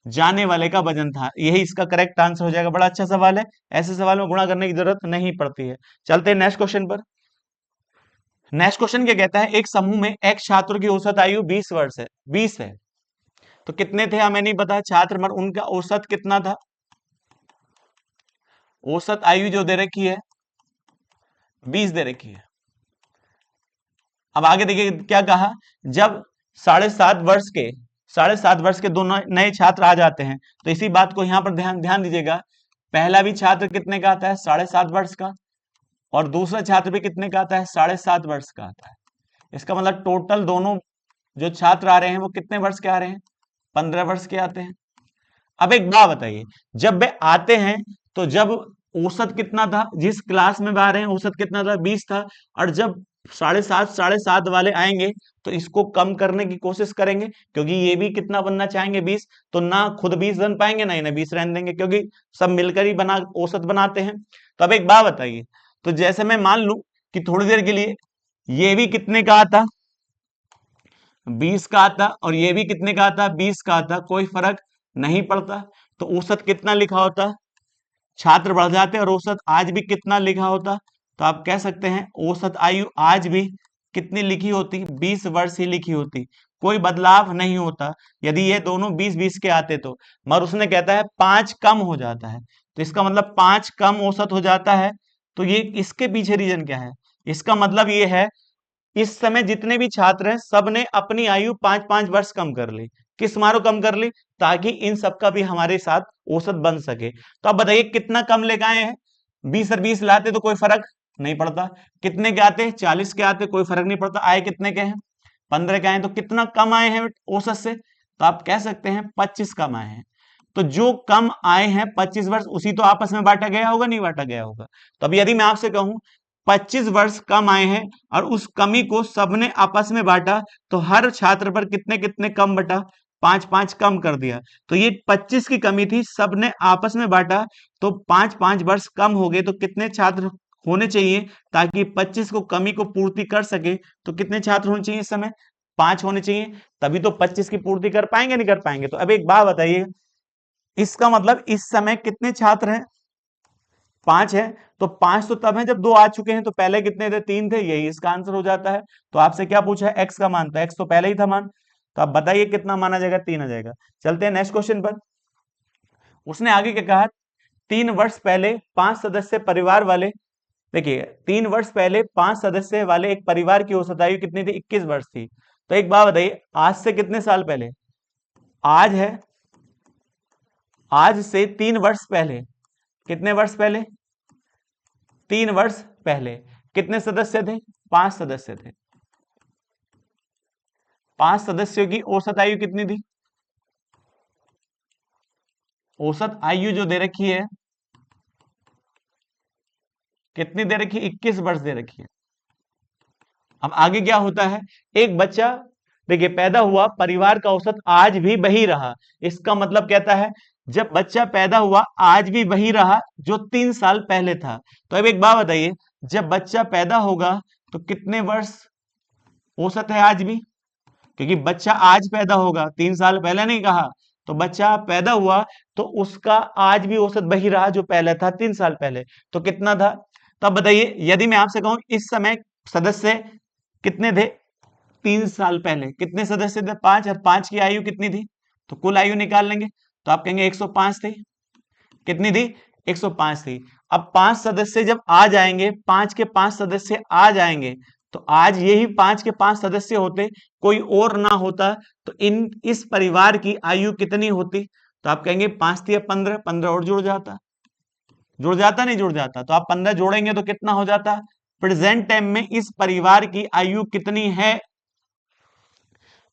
जाने वाले का वजन था। यही इसका करेक्ट आंसर हो जाएगा। बड़ा अच्छा सवाल है, ऐसे सवाल में गुणा करने की जरूरत नहीं पड़ती है। चलते हैं नेक्स्ट क्वेश्चन पर। नेक्स्ट क्वेश्चन क्या कहता है? एक समूह में x छात्रों की औसत आयु 20 वर्ष है, 20 है। तो कितने थे हमें नहीं पता छात्र, मगर उनका औसत कितना था? औसत आयु जो दे रखी है 20 दे रखी है। अब आगे देखिए क्या कहा, जब 7.5 वर्ष के 7.5 वर्ष के दोनों नए छात्र आ जाते हैं, तो इसी बात को यहाँ पर ध्यान ध्यान दीजिएगा। पहला भी छात्र कितने का आता है? 7.5 वर्ष का, और दूसरा छात्र भी कितने का आता है? 7.5 वर्ष का आता है। इसका मतलब टोटल दोनों जो छात्र आ रहे हैं वो कितने वर्ष के आ रहे हैं? 15 वर्ष के आते हैं। अब एक बात बताइए, जब वे आते हैं तो जब औसत कितना था, जिस क्लास में आ रहे हैं औसत कितना था? 20 था। और जब 7.5 वाले आएंगे तो इसको कम करने की कोशिश करेंगे, क्योंकि ये भी कितना बनना चाहेंगे? 20। तो ना खुद 20 बन पाएंगे, ना इन्हें 20 रहने देंगे, क्योंकि सब मिलकर ही बना औसत बनाते हैं। तो अब एक बात बताइए, तो जैसे मैं मान लूं कि थोड़ी देर के लिए ये भी कितने का आता? 20 का आता, और ये भी कितने का आता? 20 का आता, कोई फर्क नहीं पड़ता। तो औसत कितना लिखा होता? छात्र बढ़ जाते और औसत आज भी कितना लिखा होता? तो आप कह सकते हैं औसत आयु आज भी कितनी लिखी होती? 20 वर्ष ही लिखी होती, कोई बदलाव नहीं होता यदि ये दोनों 20-20 के आते तो। मगर उसने कहता है 5 कम हो जाता है, तो इसका मतलब 5 कम औसत हो जाता है। तो ये इसके पीछे रीजन क्या है? इसका मतलब ये है, इस समय जितने भी छात्र हैं सब ने अपनी आयु 5-5 वर्ष कम कर ली। किस मारो कम कर ली? ताकि इन सबका भी हमारे साथ औसत बन सके। तो अब बताइए कितना कम लेके आए हैं? 20 और 20 लाते तो कोई फर्क नहीं पड़ता। कितने के आते? 40 के आते, कोई फर्क नहीं पड़ता। आए कितने के हैं? 15 के आए, तो कितना कम आए हैं औसत से? तो आप कह सकते हैं 25 कम आए हैं। तो जो कम आए हैं 25 वर्ष, उसी तो आपस में बांटा गया होगा, नहीं बांटा गया होगा? तो अब यदि मैं आपसे कहूं 25 वर्ष कम आए हैं और उस कमी को सबने आपस में बांटा, तो हर छात्र पर कितने कितने कम बटा? 5-5 कम कर दिया। तो ये 25 की कमी थी, सबने आपस में बांटा, तो 5-5 वर्ष कम हो गए। तो कितने छात्र होने चाहिए ताकि 25 को कमी को पूर्ति कर सके? तो कितने छात्र होने चाहिए इस समय? 5 होने चाहिए, तभी तो 25 की पूर्ति कर पाएंगे, नहीं कर पाएंगे? तो अब एक बात बताइए, इसका मतलब इस समय कितने छात्र हैं? 5 है। तो 5 तो तब है जब 2 आ चुके हैं, तो पहले कितने थे? 3 थे, यही इसका आंसर हो जाता है। तो आपसे क्या पूछा है? एक्स का मान, तो एक्स तो पहले ही था मान, तो आप बताइए कितना माना जाएगा? 3 आ जाएगा। चलते हैं नेक्स्ट क्वेश्चन पर। उसने आगे क्या कहा? 3 वर्ष पहले 5 सदस्य परिवार वाले, देखिए 3 वर्ष पहले 5 सदस्य वाले एक परिवार की औसत आयु कितनी थी? 21 वर्ष थी। तो एक बात बताइए, आज से कितने साल पहले? आज है, आज से 3 वर्ष पहले, कितने वर्ष पहले? 3 वर्ष पहले कितने सदस्य थे? 5 सदस्य थे। 5 सदस्यों की औसत आयु कितनी थी? औसत आयु जो दे रखी है कितनी दे रखी है? 21 वर्ष दे रखी है। अब आगे क्या होता है? एक बच्चा देखिए पैदा हुआ, परिवार का औसत आज भी वही रहा। इसका मतलब कहता है जब बच्चा पैदा हुआ आज भी वही रहा जो 3 साल पहले था। तो अब एक बात बताइए, जब बच्चा पैदा होगा तो कितने वर्ष औसत है आज भी? क्योंकि बच्चा आज पैदा होगा, 3 साल पहले नहीं कहा। तो बच्चा पैदा हुआ तो उसका आज भी औसत वही रहा जो पहले था 3 साल पहले। तो कितना था? तब बताइए, यदि मैं आपसे कहूं इस समय सदस्य कितने थे? 3 साल पहले कितने सदस्य थे? 5, और 5 की आयु कितनी थी? तो कुल आयु निकाल लेंगे, तो आप कहेंगे 105 थी। कितनी थी? 105 थी। अब 5 सदस्य जब आ जाएंगे, 5 के 5 सदस्य आ जाएंगे, तो आज यही 5 के 5 सदस्य होते, कोई और ना होता, तो इस परिवार की आयु कितनी होती? तो आप कहेंगे 5 थी, 15, 15 और जुड़ जाता, जुड़ जाता नहीं जुड़ जाता? तो आप 15 जोड़ेंगे तो कितना हो जाता? प्रेजेंट टाइम में इस परिवार की आयु कितनी है?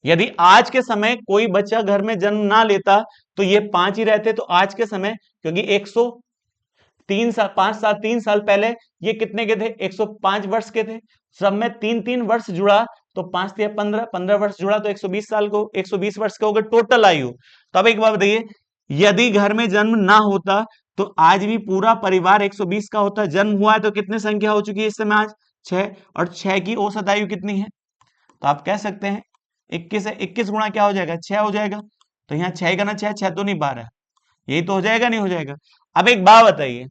यदि आज के समय कोई बच्चा घर में जन्म ना लेता तो ये 5 ही रहते। तो आज के समय, क्योंकि 103 साल 5 साल 3 साल पहले ये कितने के थे? 105 वर्ष के थे। सब में 3-3 वर्ष जुड़ा, तो 5 से 15, 15 वर्ष जुड़ा तो 120 साल को 120 वर्ष के हो गए टोटल आयु। तो अब एक बात बताइए, यदि घर में जन्म ना होता तो आज भी पूरा परिवार 120 का होता। जन्म हुआ है तो कितनी संख्या हो चुकी है इस समय आज? 6, और 6 की औसत आयु कितनी है? तो आप कह सकते हैं 21 है, 21 गुणा क्या हो जाएगा? 6 हो जाएगा। तो यहाँ 6 का ना 6, 6 तो नहीं 12, यही तो हो जाएगा, नहीं हो जाएगा? अब एक बात बताइए,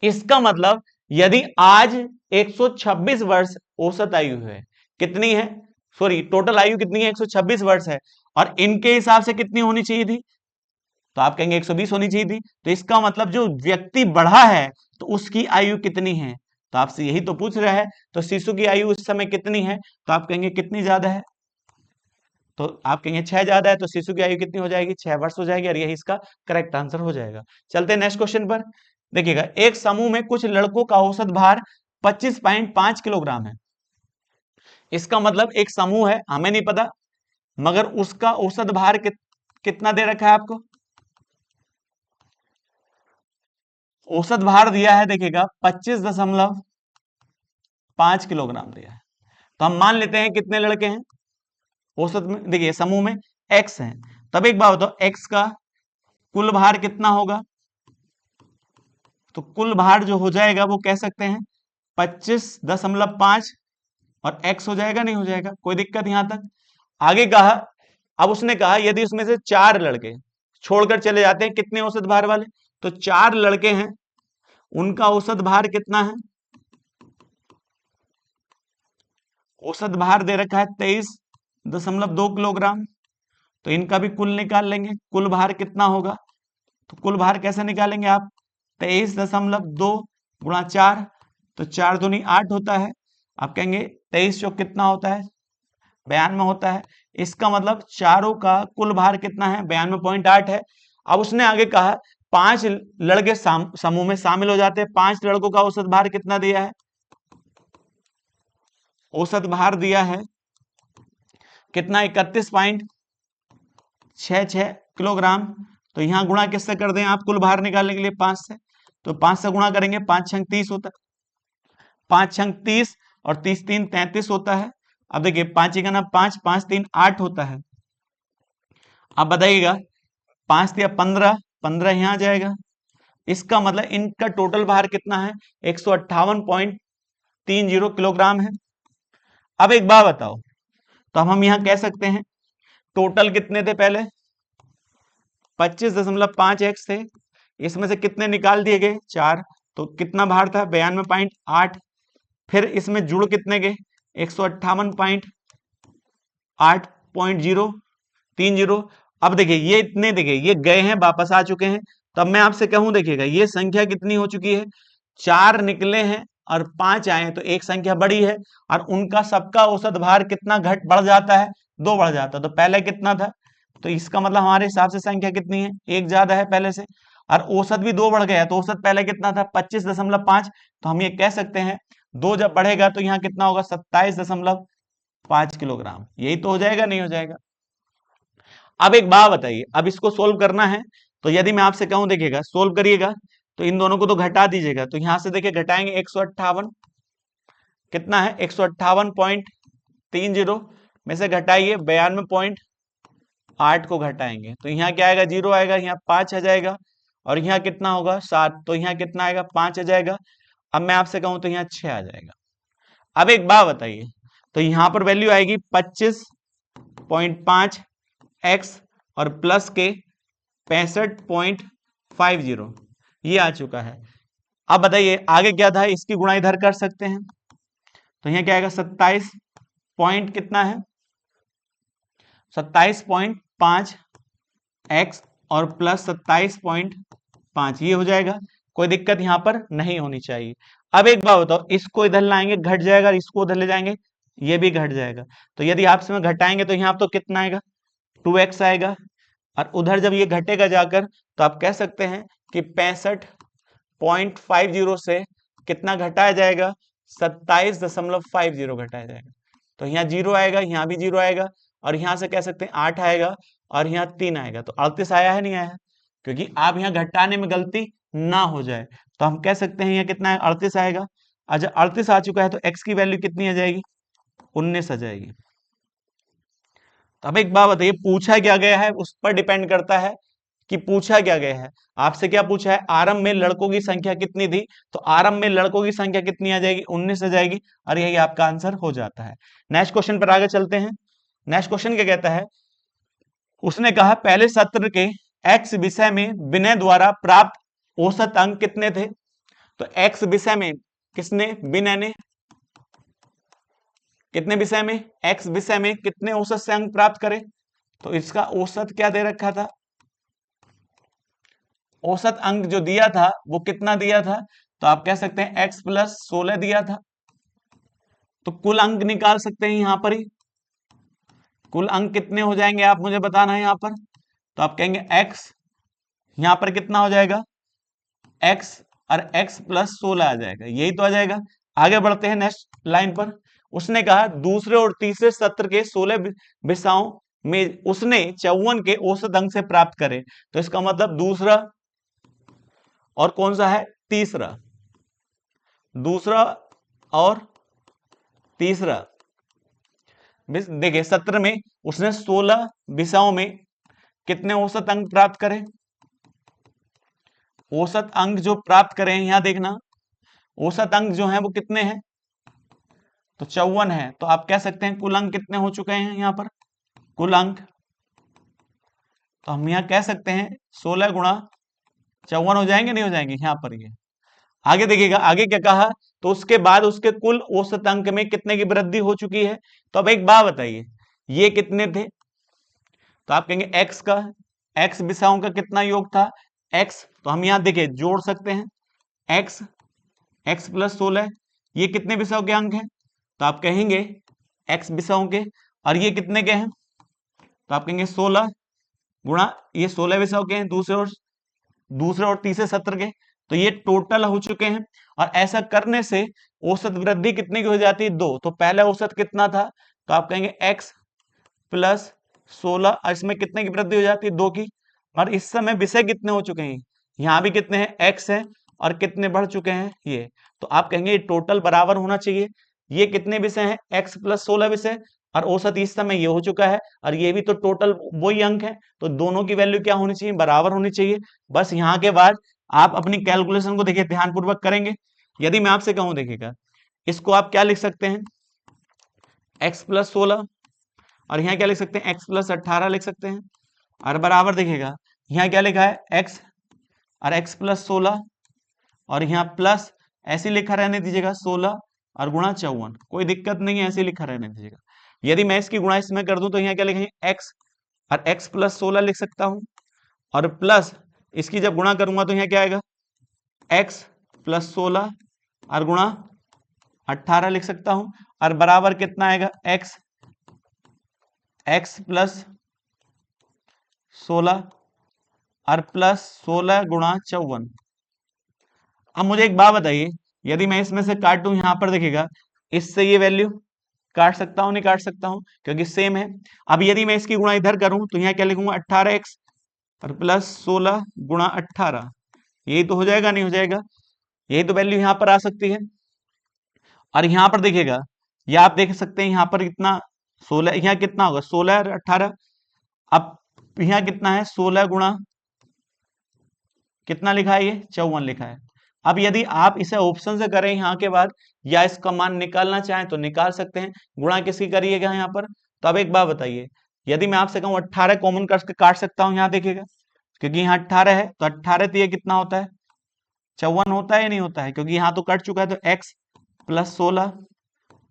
इसका मतलब यदि आज 126 वर्ष औसत आयु है, कितनी है? सॉरी, टोटल आयु कितनी है? 126 वर्ष है, और इनके हिसाब से कितनी होनी चाहिए थी? तो आप कहेंगे 120 होनी चाहिए थी। तो इसका मतलब जो व्यक्ति बढ़ा है तो उसकी आयु कितनी है? तो आपसे यही तो पूछ रहा है। तो शिशु की आयु उस समय कितनी है? तो आप कहेंगे कितनी ज्यादा है? तो आप कहेंगे 6 ज्यादा है, तो शिशु की आयु कितनी हो जाएगी? 6 वर्ष हो जाएगी, और यही इसका करेक्ट आंसर हो जाएगा। चलते हैं नेक्स्ट क्वेश्चन पर। देखिएगा, एक समूह में कुछ लड़कों का औसत भार 25.5 किलोग्राम है। इसका मतलब एक समूह है, हमें नहीं पता, मगर उसका औसत भार कितना दे रखा है आपको? औसत भार दिया है, देखिएगा 25.5 किलोग्राम दिया है। तो हम मान लेते हैं कितने लड़के हैं औसत में, देखिए समूह में एक्स है। तब एक बात बताओ, एक्स का कुल भार कितना होगा? तो कुल भार जो हो जाएगा वो कह सकते हैं 25.5 और एक्स हो जाएगा, नहीं हो जाएगा? कोई दिक्कत यहां तक? आगे कहा, अब उसने कहा यदि उसमें से 4 लड़के छोड़कर चले जाते हैं, कितने औसत भार वाले? तो 4 लड़के हैं, उनका औसत भार कितना है? औसत भार दे रखा है 23.2 किलोग्राम। तो इनका भी कुल निकाल लेंगे, कुल भार कितना होगा? तो कुल भार कैसे निकालेंगे आप? 23.2 गुणा 4, तो 4 दूनी 8 होता है। आप कहेंगे 23 चौक कितना होता है? 92 होता है। इसका मतलब चारों का कुल भार कितना है? 92.8 है। अब उसने आगे कहा 5 लड़के समूह में शामिल हो जाते हैं, 5 लड़कों का औसत भार कितना दिया है? औसत भार दिया है कितना? 31.66 किलोग्राम। तो यहां गुणा किससे कर दें आप कुल भार निकालने के लिए? 5 से। तो 5 से गुणा करेंगे, 5 छंग 30 होता है, 5 छंग 30 और 30 3 33 होता है। अब देखिए 5 का ना 5, 5 3 8 होता है। अब बताइएगा 5 या 15, 15 यहां आ जाएगा। इसका मतलब इनका टोटल भार कितना है? 158.30 किलोग्राम है। अब एक बात बताओ, तो हम यहां कह सकते हैं टोटल कितने थे? पहले 25.5 एक्स थे, इसमें से कितने निकाल दिए गए? 4। तो कितना भार था? 92.8। फिर इसमें जुड़ कितने गए? 158.8.030। अब देखिए ये इतने, देखिए ये गए हैं, वापस आ चुके हैं। तब मैं आपसे कहूं, देखिएगा ये संख्या कितनी हो चुकी है? 4 निकले हैं और 5 आए हैं, तो एक संख्या बड़ी है, और उनका सबका औसत भार कितना बढ़ जाता है? 2 बढ़ जाता है। तो पहले कितना था? तो इसका मतलब हमारे हिसाब से संख्या कितनी है? एक ज्यादा है पहले से, और औसत भी 2 बढ़ गया। तो औसत पहले कितना था? 25.5। तो हम ये कह सकते हैं 2 जब बढ़ेगा तो यहाँ कितना होगा? 27.5 किलोग्राम। यही तो हो जाएगा, नहीं हो जाएगा? अब एक बात बताइए, अब इसको सोल्व करना है, तो यदि मैं आपसे कहूं, देखिएगा सोल्व करिएगा, तो इन दोनों को तो घटा दीजिएगा। तो यहां से देखिए घटाएंगे 158, कितना है? 158.30 में से घटाइए 92.8 को घटाएंगे, तो यहाँ क्या आएगा? 0 आएगा, यहाँ 5 आ जाएगा, और यहाँ कितना होगा? 7। तो यहाँ कितना आएगा? 5 आ जाएगा। अब मैं आपसे कहूं तो यहाँ 6 आ जाएगा। अब एक बात बताइए, तो यहां पर वैल्यू आएगी 25.5 एक्स और प्लस के 65.50, ये आ चुका है। अब बताइए आगे क्या था? इसकी गुणा इधर कर सकते हैं, तो यहाँ क्या आएगा? 27 पॉइंट कितना है? 27.5 एक्स और प्लस 27.5, ये हो जाएगा। कोई दिक्कत यहां पर नहीं होनी चाहिए। अब एक बात बताओ, इसको इधर लाएंगे घट जाएगा, इसको उधर ले जाएंगे ये भी घट जाएगा। तो यदि आप इसमें घटाएंगे तो यहाँ तो कितना आएगा? 2x आएगा, और उधर जब ये घटेगा जाकर, तो आप कह सकते हैं कि 65.50 से कितना घटाया जाएगा? 27.50 घटाया जाएगा। तो यहाँ 0 आएगा, यहाँ भी 0 आएगा, और यहां से कह सकते हैं 8 आएगा, और यहाँ 3 आएगा। तो 38 आया है, नहीं आया है? क्योंकि आप यहाँ घटाने में गलती ना हो जाए, तो हम कह सकते हैं यहाँ कितना है? 38 आएगा। अच्छा 38 आ चुका है, तो x की वैल्यू कितनी आ जाएगी? 19 आ जाएगी। तो अब एक बात बताइए, पूछा क्या गया है उस पर डिपेंड करता है कि पूछा क्या गया है। आपसे क्या पूछा है? आरंभ में लड़कों की संख्या कितनी थी? तो आरंभ में लड़कों की संख्या कितनी आ जाएगी? 19 आ जाएगी, और यही आपका आंसर हो जाता है। नेक्स्ट क्वेश्चन पर आगे चलते हैं। नेक्स्ट क्वेश्चन क्या कहता है? उसने कहा पहले सत्र के एक्स विषय में विनय द्वारा प्राप्त औसत अंक कितने थे? तो एक्स विषय में किसने? विनय ने। कितने विषय में? एक्स विषय में कितने औसत से अंक प्राप्त करे? तो इसका औसत क्या दे रखा था? औसत अंक जो दिया था वो कितना दिया था? तो आप कह सकते हैं x प्लस 16 दिया था। तो कुल अंक निकाल सकते हैं यहां पर ही, कुल अंक कितने हो जाएंगे आप मुझे बताना है यहाँ पर। तो आप कहेंगे x, यहाँ पर कितना हो जाएगा x, और x प्लस 16 आ जाएगा, यही तो आ जाएगा। आगे बढ़ते हैं नेक्स्ट लाइन पर। उसने कहा दूसरे और तीसरे सत्र के 16 विषयों में उसने 54 के औसत अंक से प्राप्त करे। तो इसका मतलब दूसरा और कौन सा है, तीसरा, दूसरा और तीसरा। देखिए सत्र में उसने 16 विषयों में कितने औसत अंक प्राप्त करे, औसत अंक जो प्राप्त करें यहां देखना, औसत अंक जो है वो कितने हैं, तो 54 है। तो आप कह सकते हैं कुल अंक कितने हो चुके हैं यहाँ पर, कुल अंक, तो हम यहाँ कह सकते हैं 16 गुणा 54 हो जाएंगे, नहीं हो जाएंगे यहाँ पर। ये आगे देखिएगा, आगे क्या कहा, तो उसके बाद उसके कुल औसत अंक में कितने की वृद्धि हो चुकी है। तो अब एक बात बताइए, ये कितने थे, तो आप कहेंगे x का, x विषयों का कितना योग था x, तो हम यहां देखिए जोड़ सकते हैं x, x प्लस 16, ये कितने विषयों के अंक हैं, तो आप कहेंगे x विषयों के, और ये कितने के हैं, तो आप कहेंगे 16 गुणा, ये 16 विषयों के हैं दूसरे और तीसरे सत्र के, तो ये टोटल हो चुके हैं। और ऐसा करने से औसत वृद्धि कितने की हो जाती है, 2। तो पहला औसत कितना था, तो आप कहेंगे x प्लस 16, और इसमें कितने की वृद्धि हो जाती है, 2 की। और इस समय विषय कितने हो चुके हैं, यहाँ भी कितने हैं, x है, और कितने बढ़ चुके हैं ये, तो आप कहेंगे ये टोटल बराबर होना चाहिए। ये कितने विषय हैं, x प्लस 16 विषय, और औसत इस समय ये हो चुका है, और ये भी तो टोटल वही अंक है, तो दोनों की वैल्यू क्या होनी चाहिए, बराबर होनी चाहिए। बस यहाँ के बाद आप अपनी कैलकुलेशन को देखिए ध्यानपूर्वक करेंगे। यदि मैं आपसे कहूं, देखिएगा इसको आप क्या लिख सकते हैं, x प्लस 16, और यहाँ क्या लिख सकते हैं, x प्लस 18 लिख सकते हैं, और बराबर देखिएगा यहाँ क्या लिखा है, x और x प्लस 16, और यहाँ प्लस ऐसे लिखा रहने दीजिएगा 16 और गुणा 54, कोई दिक्कत नहीं है, ऐसे लिखा रहने दीजिएगा। यदि मैं इसकी गुणा इसमें कर दूं तो यहाँ क्या लिखेंगे, x और x प्लस 16 लिख सकता हूं, और प्लस इसकी जब गुणा करूंगा तो यहाँ क्या आएगा, x प्लस 16 और गुणा 18 लिख सकता हूं, और बराबर कितना आएगा, x प्लस 16 और प्लस 16 गुणा 54। अब मुझे एक बात बताइए, यदि मैं इसमें से काटूं, यहां पर देखिएगा इससे ये वैल्यू काट सकता हूं, नहीं काट सकता हूं, क्योंकि सेम है। अब यदि मैं इसकी गुणा इधर करूं तो यहाँ क्या लिखूंगा, 18x और प्लस 16 गुणा 18, यही तो हो जाएगा, नहीं हो जाएगा, यही तो वैल्यू यहां पर आ सकती है। और यहां पर देखिएगा, ये आप देख सकते हैं यहाँ पर कितना 16, यहाँ कितना होगा 16 और 18, अब यहाँ कितना है 16 गुणा कितना लिखा है, ये 54 लिखा है। अब यदि आप इसे ऑप्शन से करें यहाँ के बाद, या इसका मान निकालना चाहें तो निकाल सकते हैं, गुणा किसकी करिएगा यहाँ पर। तो अब एक बात बताइए, यदि मैं आपसे कहूँ 18 कॉमन करके काट सकता हूँ, यहाँ देखिएगा क्योंकि यहाँ 18 है, तो 18 तो ये कितना होता है, 54 होता है या नहीं होता है, क्योंकि यहाँ तो कट चुका है, तो x प्लस 16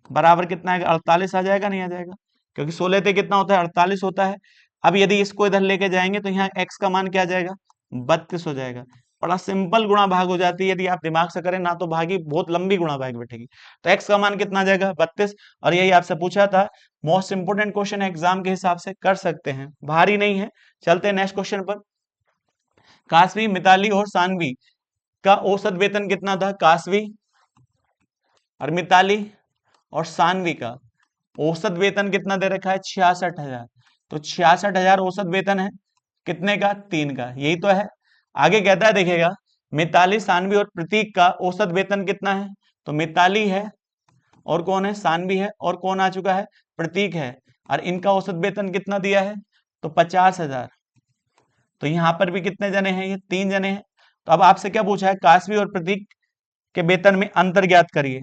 बराबर कितना है, 48 आ जाएगा, नहीं आ जाएगा, क्योंकि 16 पे कितना होता है, 48 होता है। अब यदि इसको इधर लेके जाएंगे तो यहाँ x का मान क्या आ जाएगा, 32 हो जाएगा। बड़ा सिंपल गुणा भाग हो जाती है, यदि आप दिमाग से करें ना तो भागी बहुत लंबी गुणा भाग बैठेगी। तो x का मान कितना आ जाएगा, 32, और यही आपसे पूछा था, मोस्ट इंपोर्टेंट क्वेश्चन एग्जाम के हिसाब से कर सकते हैं, भारी नहीं है। चलते हैं नेक्स्ट क्वेश्चन पर। काशवी, मिताली और सानवी का औसत वेतन कितना था, काशवी और मिताली और सानवी का औसत वेतन कितना दे रखा है, 66,000। तो 66,000 औसत वेतन है, कितने का, 3 का, यही तो है। आगे कहता है देखिएगा, मिताली, सानवी और प्रतीक का औसत वेतन कितना है, तो मिताली है और कौन है, सानवी है, और कौन आ चुका है, प्रतीक है, और इनका औसत वेतन कितना दिया है, तो 50,000। तो यहां पर भी कितने जने हैं, ये 3 जने हैं। तो अब आपसे क्या पूछा है, काशवी और प्रतीक के वेतन में अंतर ज्ञात करिए।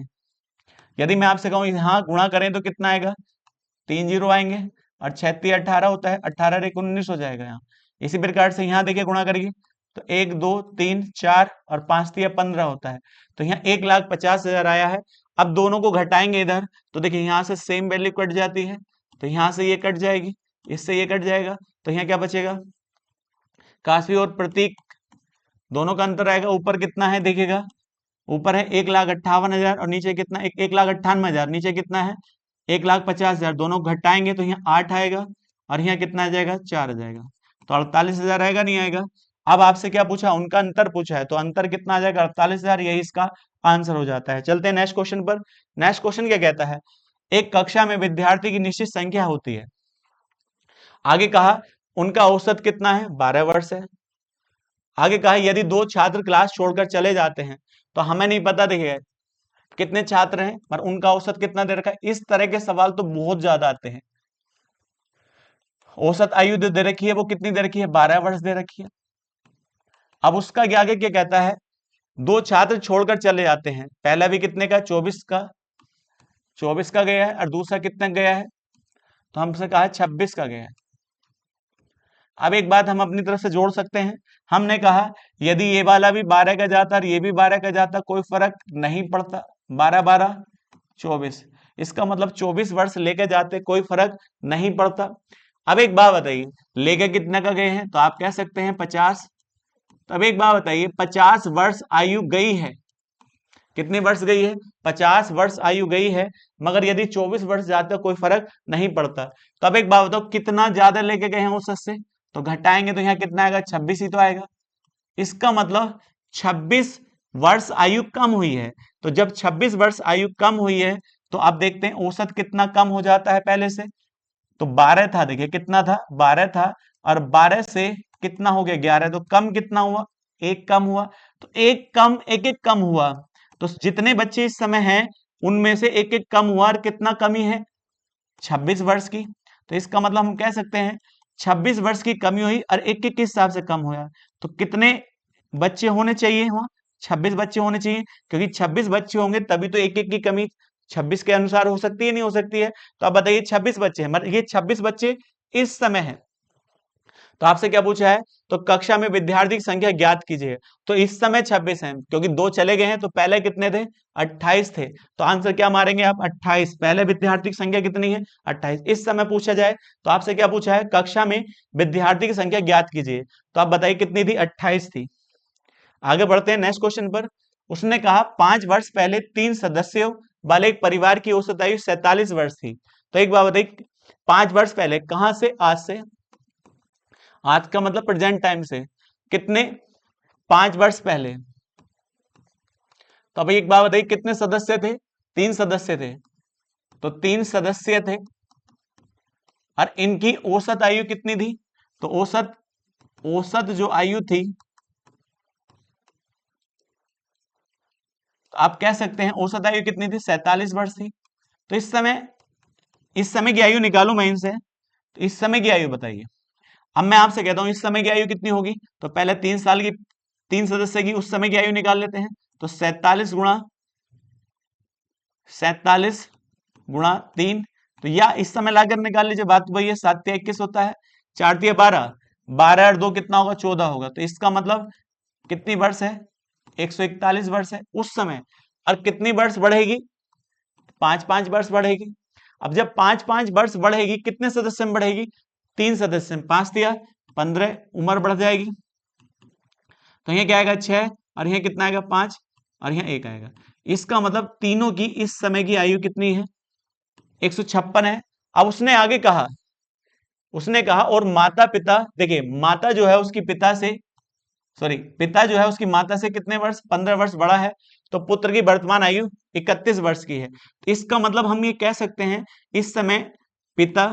यदि मैं आपसे कहूं यहाँ गुणा करें तो कितना आएगा, 3 जीरो आएंगे, और 36 18 होता है, 18 एक 19 हो जाएगा यहाँ। इसी प्रकार से यहाँ देखिए गुणा करिए, तो 1 2 3 4 और 5 3 15 होता है, तो यहाँ 1,50,000 आया है। अब दोनों को घटाएंगे इधर, तो देखिए यहाँ से सेम वैल्यू कट जाती है, तो यहाँ से ये कट जाएगी, इससे ये कट जाएगा, तो यहाँ क्या बचेगा, काशवी और प्रतीक दोनों का अंतर आएगा। ऊपर कितना है देखिएगा, ऊपर है 1,58,000 और नीचे कितना, 1,98,000, नीचे कितना है 1,50,000 दोनों घटाएंगे तो यहाँ 8 आएगा और यहाँ कितना आ जाएगा 4 आ जाएगा, तो 48,000 आएगा नहीं आएगा। अब आपसे क्या पूछा, उनका अंतर पूछा है, तो अंतर कितना आ जाएगा 48,000, यही इसका आंसर हो जाता है। चलते हैं नेक्स्ट क्वेश्चन पर। नेक्स्ट क्वेश्चन क्या कहता है, एक कक्षा में विद्यार्थी की निश्चित संख्या होती है। आगे कहा उनका औसत कितना है, 12 वर्ष है। आगे कहा यदि 2 छात्र क्लास छोड़कर चले जाते हैं, तो हमें नहीं पता देखिए कितने छात्र हैं पर उनका औसत कितना दे रखा है। इस तरह के सवाल तो बहुत ज्यादा आते हैं। औसत आयु दे रखी है, वो कितनी दे रखी है, 12 वर्ष दे रखी है। अब उसका आगे क्या कहता है, 2 छात्र छोड़कर चले जाते हैं, पहला भी कितने का 24 का गया है और दूसरा कितना गया है, तो हमसे कहा है 26 का गया है। अब एक बात हम अपनी तरफ से जोड़ सकते हैं, हमने कहा यदि ये वाला भी 12 का जाता और ये भी 12 का जाता कोई फर्क नहीं पड़ता, 12 12 24, इसका मतलब 24 वर्ष लेके जाते कोई फर्क नहीं पड़ता। अब एक बात बताइए लेके कितना का गए हैं, तो आप कह सकते हैं 50। तो अब एक बात बताइए 50 वर्ष आयु गई है, कितने वर्ष गई है, 50 वर्ष आयु गई है, मगर यदि 24 वर्ष जाते कोई फर्क नहीं पड़ता। तो अब एक बात बताओ कितना ज्यादा लेके गए हैं औसत से, तो घटाएंगे तो यहाँ कितना आएगा 26 ही तो आएगा। इसका मतलब 26 वर्ष आयु कम हुई है। तो जब 26 वर्ष आयु कम हुई है तो आप देखते हैं औसत कितना कम हो जाता है पहले से, तो 12 था, देखिए कितना था 12 था और 12 से कितना हो गया 11, तो कम कितना हुआ, एक कम हुआ। तो एक एक कम हुआ, तो जितने बच्चे इस समय हैं उनमें से एक एक कम हुआ और कितना कमी है 26 वर्ष की। तो इसका मतलब हम कह सकते हैं 26 वर्ष की कमी हुई और एक एक के हिसाब से कम हुआ। तो कितने बच्चे होने चाहिए वहां, 26 बच्चे होने चाहिए, क्योंकि 26 बच्चे होंगे तभी तो एक एक की कमी 26 के अनुसार हो सकती है, नहीं हो सकती है। तो आप बताइए 26 बच्चे हैं, मतलब ये 26 बच्चे इस समय है। तो आपसे क्या पूछा है, तो कक्षा में विद्यार्थी की संख्या ज्ञात कीजिए। तो इस समय 26 हैं, क्योंकि 2 चले गए हैं, तो पहले कितने थे 28 थे। तो आंसर क्या मारेंगे आप 28, पहले विद्यार्थी की संख्या कितनी है 28। इस समय पूछा जाए तो आपसे क्या पूछा है, कक्षा में विद्यार्थी की संख्या ज्ञात कीजिए। तो आप बताइए कितनी थी 28 थी। आगे बढ़ते हैं नेक्स्ट क्वेश्चन पर। उसने कहा 5 वर्ष पहले 3 सदस्यों वाले एक परिवार की औसत आयु 47 वर्ष थी। तो एक बात बताइए 5 वर्ष पहले कहां से, आज से, आज का मतलब प्रेजेंट टाइम से, कितने 5 वर्ष पहले। तो अभी एक बात बताइए कितने सदस्य थे, 3 सदस्य थे, तो 3 सदस्य थे और इनकी औसत आयु कितनी थी, तो औसत जो आयु थी, तो आप कह सकते हैं औसत आयु कितनी थी 47 वर्ष थी। तो इस समय की आयु निकालू मैं इनसे, तो इस समय की आयु बताइए। अब मैं आपसे कहता हूं इस समय की आयु कितनी होगी, तो पहले 3 साल की 3 सदस्य की उस समय की आयु निकाल लेते हैं। तो 47 गुणा 3, तो या इस समय लाकर निकाल लीजिए, बात तो वही है, 7 या 21 होता है, 4 या 12, 12 और 2 कितना होगा 14 होगा। तो इसका मतलब कितनी वर्ष है 141 वर्ष है उस समय। और कितनी वर्ष बढ़ेगी 5-5 वर्ष बढ़ेगी। अब जब 5-5 वर्ष बढ़ेगी कितने सदस्य में बढ़ेगी, 3 सदस्य में, 5 दिया 15, उम्र बढ़ जाएगी। तो यहाँ क्या आएगा 6 और यहाँ कितना आएगा 5 और यहाँ 1 आएगा। इसका मतलब तीनों की इस समय की आयु कितनी है 156 है। अब उसने आगे कहा, और माता पिता, देखिए माता जो है उसकी पिता से, पिता जो है उसकी माता से कितने वर्ष 15 वर्ष बड़ा है, तो पुत्र की वर्तमान आयु 31 वर्ष की है। तो इसका मतलब हम ये कह सकते हैं इस समय पिता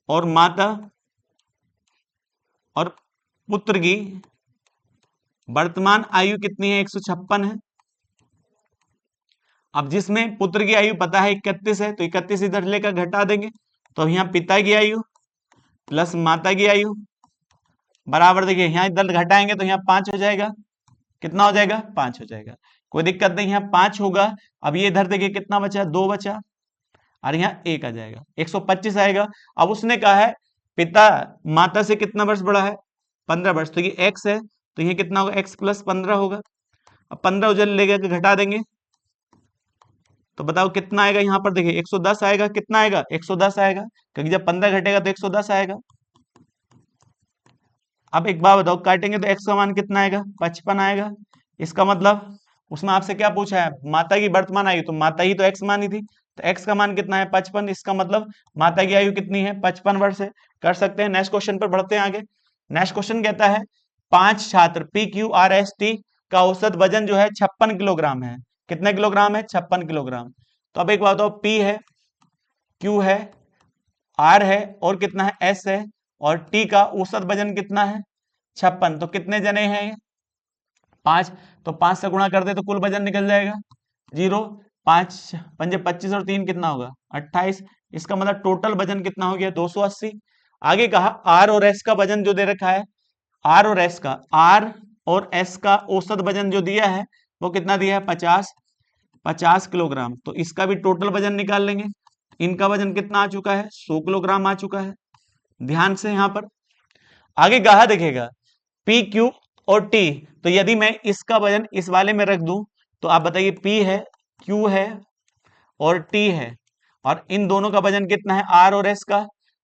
और माता और पुत्र की वर्तमान आयु कितनी है 156 है। अब जिसमें पुत्र की आयु पता है 31 है, तो 31 इधर लेकर घटा देंगे, तो यहाँ पिता की आयु प्लस माता की आयु बराबर, देखिए यहाँ इधर घटाएंगे तो यहाँ 5 हो जाएगा, कितना हो जाएगा 5 हो जाएगा, कोई दिक्कत नहीं, यहाँ 5 होगा। अब ये इधर देखिए कितना बचा 2 बचा और यहाँ 1 आ जाएगा, 125 आएगा। अब उसने कहा है पिता माता से कितना वर्ष बड़ा है 15 वर्ष, तो ये x है, तो ये कितना होगा x प्लस 15 होगा। अब 15 उधर लेकर घटा देंगे तो बताओ कितना आएगा, यहाँ पर देखिए 110 आएगा, कितना आएगा 110 आएगा, क्योंकि जब 15 घटेगा तो 110 आएगा। अब एक बात बताओ काटेंगे तो x का मान कितना आएगा 55 आएगा। इसका मतलब उसमें आपसे क्या पूछा है, माता की वर्तमान आयु, तो माता ही तो एक्स मानी थी, तो एक्स का मान कितना है 55, इसका मतलब माता की आयु कितनी है 55 वर्ष है। कर सकते हैं। नेक्स्ट क्वेश्चन पर बढ़ते हैं आगे। नेक्स्ट क्वेश्चन कहता है 5 छात्र P Q R S T का औसत वजन जो है 56 किलोग्राम है। कितने किलोग्राम है, 56 किलोग्राम। तो अब एक बात बताओ, पी है, क्यू है, आर है और कितना है एस है, और टी का औसत वजन कितना है 56। तो कितने जने हैं ये 5, तो 5 से गुणा कर दे तो कुल वजन निकल जाएगा 0। 5 पंजे 25 और 3 कितना होगा 28। इसका मतलब टोटल वजन कितना हो गया 280। आगे कहा आर और एस का वजन जो दे रखा है, आर और एस का, आर और एस का औसत वजन जो दिया है वो कितना दिया है 50 किलोग्राम। तो इसका भी टोटल वजन निकाल लेंगे। इनका वजन कितना आ चुका है 100 किलोग्राम आ चुका है। ध्यान से यहां पर आगे कहा देखेगा पी क्यू और टी, तो यदि मैं इसका वजन इस वाले में रख दूं तो आप बताइए पी है, क्यू है और टी है, और इन दोनों का वजन कितना है आर और एस का,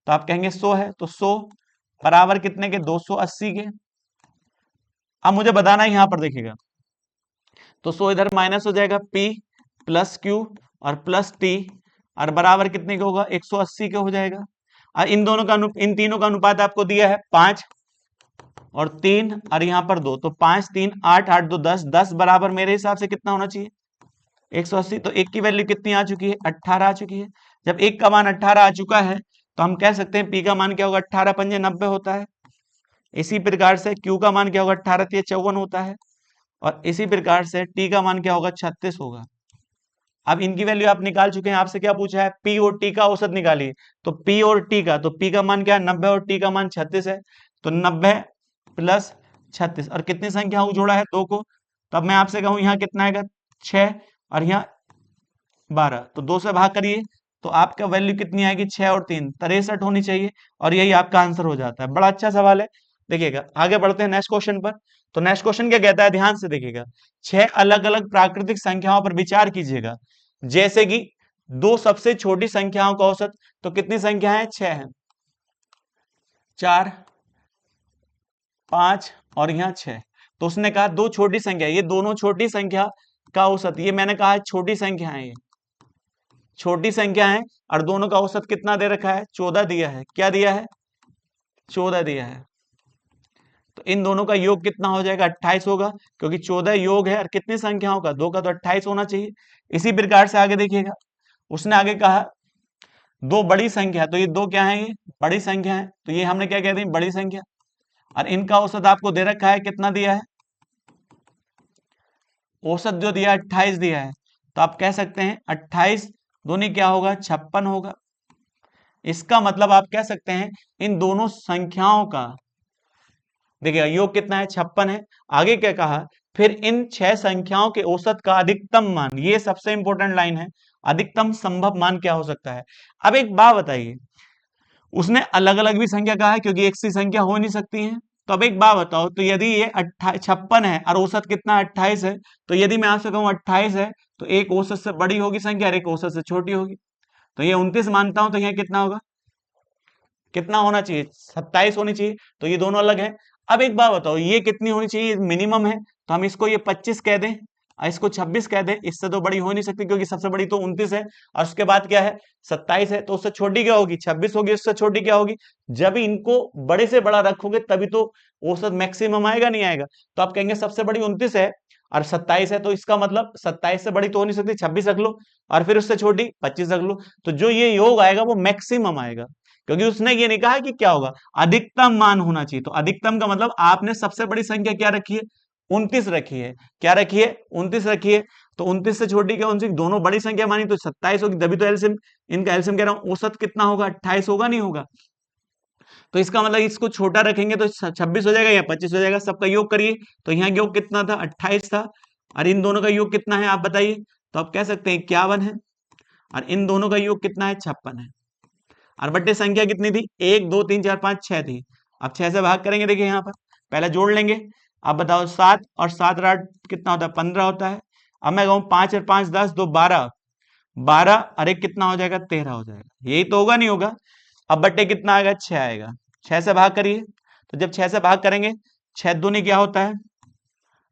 तो आप कहेंगे 100 है, तो 100 बराबर कितने के 280 के। अब मुझे बताना है यहां पर देखिएगा, तो 100 इधर माइनस हो जाएगा, पी प्लस क्यू और प्लस टी, और बराबर कितने का होगा 180 का हो जाएगा। और इन दोनों का इन तीनों का अनुपात आपको दिया है 5 और 3 और यहां पर 2, तो 5 3 8 8 2 10, 10 बराबर मेरे हिसाब से कितना होना चाहिए 180। तो एक की वैल्यू कितनी आ चुकी है 18 आ चुकी है। जब एक का मान 18 आ चुका है तो हम कह सकते हैं पी का मान क्या होगा 18 पंजे 90 होता है। इसी प्रकार से क्यू का मान क्या होगा 18 तिया 54 होता है, और इसी प्रकार से टी का मान क्या होगा 36 होगा। अब इनकी वैल्यू आप निकाल चुके हैं, आपसे क्या पूछा है पी और टी का औसत निकालिए। तो पी और टी का, तो पी का मान क्या है 90 और टी का मान 36 है, तो 90 प्लस 36, और कितनी संख्या को जोड़ा है 2 को, तो अब मैं आपसे कहूं यहाँ कितना आएगा 6 और यहाँ 12, तो 2 से भाग करिए तो आपका वैल्यू कितनी आएगी 6 और 3 63 होनी चाहिए, और यही आपका आंसर हो जाता है। बड़ा अच्छा सवाल है। देखिएगा आगे बढ़ते हैं नेक्स्ट क्वेश्चन पर। तो नेक्स्ट क्वेश्चन क्या कहता है, ध्यान से देखिएगा, 6 अलग अलग प्राकृतिक संख्याओं पर विचार कीजिएगा, जैसे कि दो सबसे छोटी संख्याओं का औसत, तो कितनी संख्या है 6 है, 4 5 और यहाँ 6। तो उसने कहा दो छोटी संख्या, ये दोनों छोटी संख्या का औसत, ये मैंने कहा है छोटी संख्या है, ये छोटी संख्या है, और दोनों का औसत कितना दे रखा है 14 दिया है। क्या दिया है 14 दिया है। तो इन दोनों का योग कितना हो जाएगा 28 होगा, क्योंकि 14 योग है और कितनी संख्याओं का 2 का, तो 28 होना चाहिए। इसी प्रकार से आगे देखिएगा, उसने आगे कहा दो बड़ी संख्या, तो ये दो क्या है, ये बड़ी संख्या है, तो ये हमने क्या कह दी बड़ी संख्या, और इनका औसत आपको दे रखा है कितना दिया है, औसत जो दिया है 28 दिया है। तो आप कह सकते हैं 28 दूनी क्या होगा 56 होगा। इसका मतलब आप कह सकते हैं इन दोनों संख्याओं का, देखिए योग कितना है 56 है। आगे क्या कहा, फिर इन 6 संख्याओं के औसत का अधिकतम मान, ये सबसे इंपॉर्टेंट लाइन है, अधिकतम संभव मान क्या हो सकता है। अब एक बात बताइए, उसने अलग अलग भी संख्या कहा है, क्योंकि एक सी संख्या हो नहीं सकती है। तो अब एक बात बताओ, तो यदि ये 56 है और औसत कितना 28 है, तो यदि मैं आपसे कहूं 28 है, तो एक औसत से बड़ी होगी संख्या और एक औसत से छोटी होगी। तो ये 29 मानता हूं, तो यहाँ कितना होगा, कितना होना चाहिए 27 होनी चाहिए। तो ये दोनों अलग है। अब एक बात बताओ, ये कितनी होनी चाहिए, मिनिमम है, तो हम इसको ये 25 कह दें और इसको 26 कह दें, इससे तो बड़ी हो नहीं सकती, क्योंकि सबसे बड़ी तो 29 है, और उसके बाद क्या है 27 है, तो उससे छोटी क्या होगी 26 होगी, उससे छोटी क्या होगी। जब इनको बड़े से बड़ा रखोगे तभी तो औसत मैक्सिमम आएगा, नहीं आएगा। तो आप कहेंगे सबसे बड़ी 29 है और 27 है, तो इसका मतलब 27 से बड़ी तो हो नहीं सकती, 26 रख लो, और फिर उससे छोटी 25 रख लो। तो जो ये योग आएगा वो मैक्सिमम आएगा, क्योंकि उसने ये नहीं कहा कि क्या होगा, अधिकतम मान होना चाहिए। तो अधिकतम का मतलब आपने सबसे बड़ी संख्या क्या रखी है 29 रखी है, क्या रखी है 29 रखी है। तो 29 से छोटी क्या 29, दोनों बड़ी संख्या मानी तो 27 होगी, तभी तो एलसीएम, इनका एलसीएम कह रहा हूं, औसत कितना होगा 28 होगा, नहीं होगा। तो इसका मतलब इसको छोटा रखेंगे तो 26 हो जाएगा या 25 हो जाएगा, सबका योग करिए। तो यहाँ योग कितना था 28 था, और इन दोनों का योग कितना है आप बताइए। तो आप कह सकते हैं 51 है, और इन दोनों का योग कितना है 56 है। और बट्टे संख्या कितनी थी 1 2 3 4 5 6 थी। अब 6 से भाग करेंगे, देखिए यहाँ पर पहले जोड़ लेंगे। अब बताओ 7 और 7 और 8 कितना होता है 15 होता है। अब मैं कहूँ 5 और 5 10 2 12, 12 और 1 कितना हो जाएगा 13 हो जाएगा, यही तो होगा नहीं होगा। अब बट्टे कितना आएगा 6 आएगा, 6 से भाग करिए। तो जब 6 से भाग करेंगे 6 दूनी क्या होता है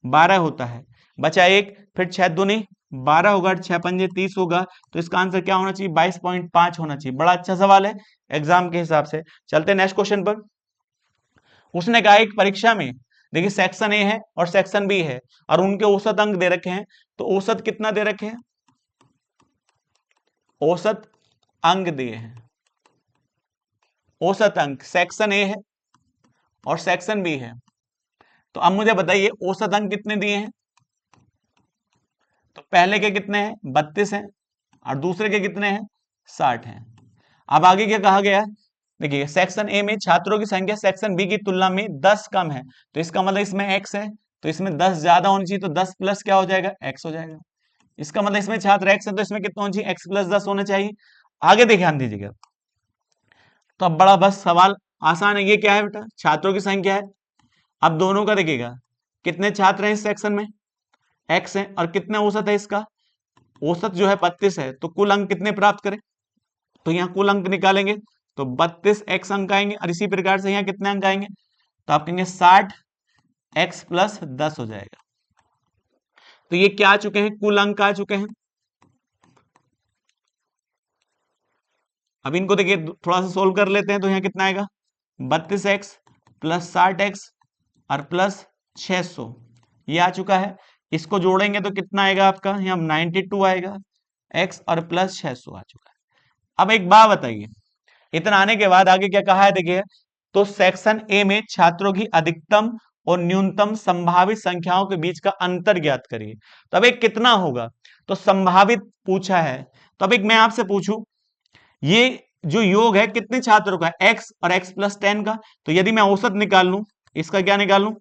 12 होता है, बचा 1, फिर 6 दूनी 12 होगा, 6 पंजे 30 होगा, तो इसका आंसर क्या होना चाहिए? 22.5 होना चाहिए। बड़ा अच्छा सवाल है एग्जाम के हिसाब से। चलते नेक्स्ट क्वेश्चन पर। उसने कहा एक परीक्षा में देखिए सेक्शन ए है और सेक्शन बी है और उनके औसत अंक दे रखे हैं, तो औसत कितना दे रखे हैं? औसत अंक दिए हैं, औसत अंक सेक्शन ए है और सेक्शन बी है। तो अब मुझे बताइए औसत अंक कितने दिए हैं? तो पहले के कितने हैं? 32 हैं और दूसरे के कितने हैं? 60 हैं। अब आगे क्या कहा गया है? देखिए सेक्शन ए में छात्रों की संख्या सेक्शन बी की तुलना में 10 कम है, तो इसका मतलब इसमें x है, तो इसमें 10 ज्यादा होनी चाहिए, तो 10 प्लस क्या हो जाएगा? x हो जाएगा। इसका मतलब इसमें छात्र x है, तो इसमें कितना होना चाहिए? x प्लस 10 होना चाहिए। आगे देखिए ध्यान दीजिएगा, तो अब बड़ा बस सवाल आसान है। ये क्या है बेटा? छात्रों की संख्या है। अब दोनों का देखिएगा कितने छात्र हैं इस सेक्शन में? x है, और कितने औसत है इसका? औसत जो है 32 है, तो कुल अंक कितने प्राप्त करें? तो यहाँ कुल अंक निकालेंगे तो 32x अंक आएंगे, और इसी प्रकार से यहाँ कितने अंक आएंगे? तो आप कहेंगे 60x प्लस 10 हो जाएगा। तो ये क्या आ चुके हैं? कुल अंक आ चुके हैं। अब इनको देखिए थोड़ा सा सोल्व कर लेते हैं, तो यहाँ कितना आएगा? 32x प्लस 60x और प्लस 600, ये आ चुका है। इसको जोड़ेंगे तो कितना आएगा आपका? यहाँ 92 आएगा, x और प्लस 600 आ चुका है। अब एक बात बताइए, इतना आने के बाद आगे क्या कहा है देखिए, तो सेक्शन ए में छात्रों की अधिकतम और न्यूनतम संभावित संख्याओं के बीच का अंतर ज्ञात करिए। तो अब एक कितना होगा? तो संभावित पूछा है, तो अब एक मैं आपसे पूछूं, ये जो योग है कितने छात्रों का? x और x प्लस 10 का। तो यदि मैं औसत निकाल लूं, इसका क्या निकाल लूं?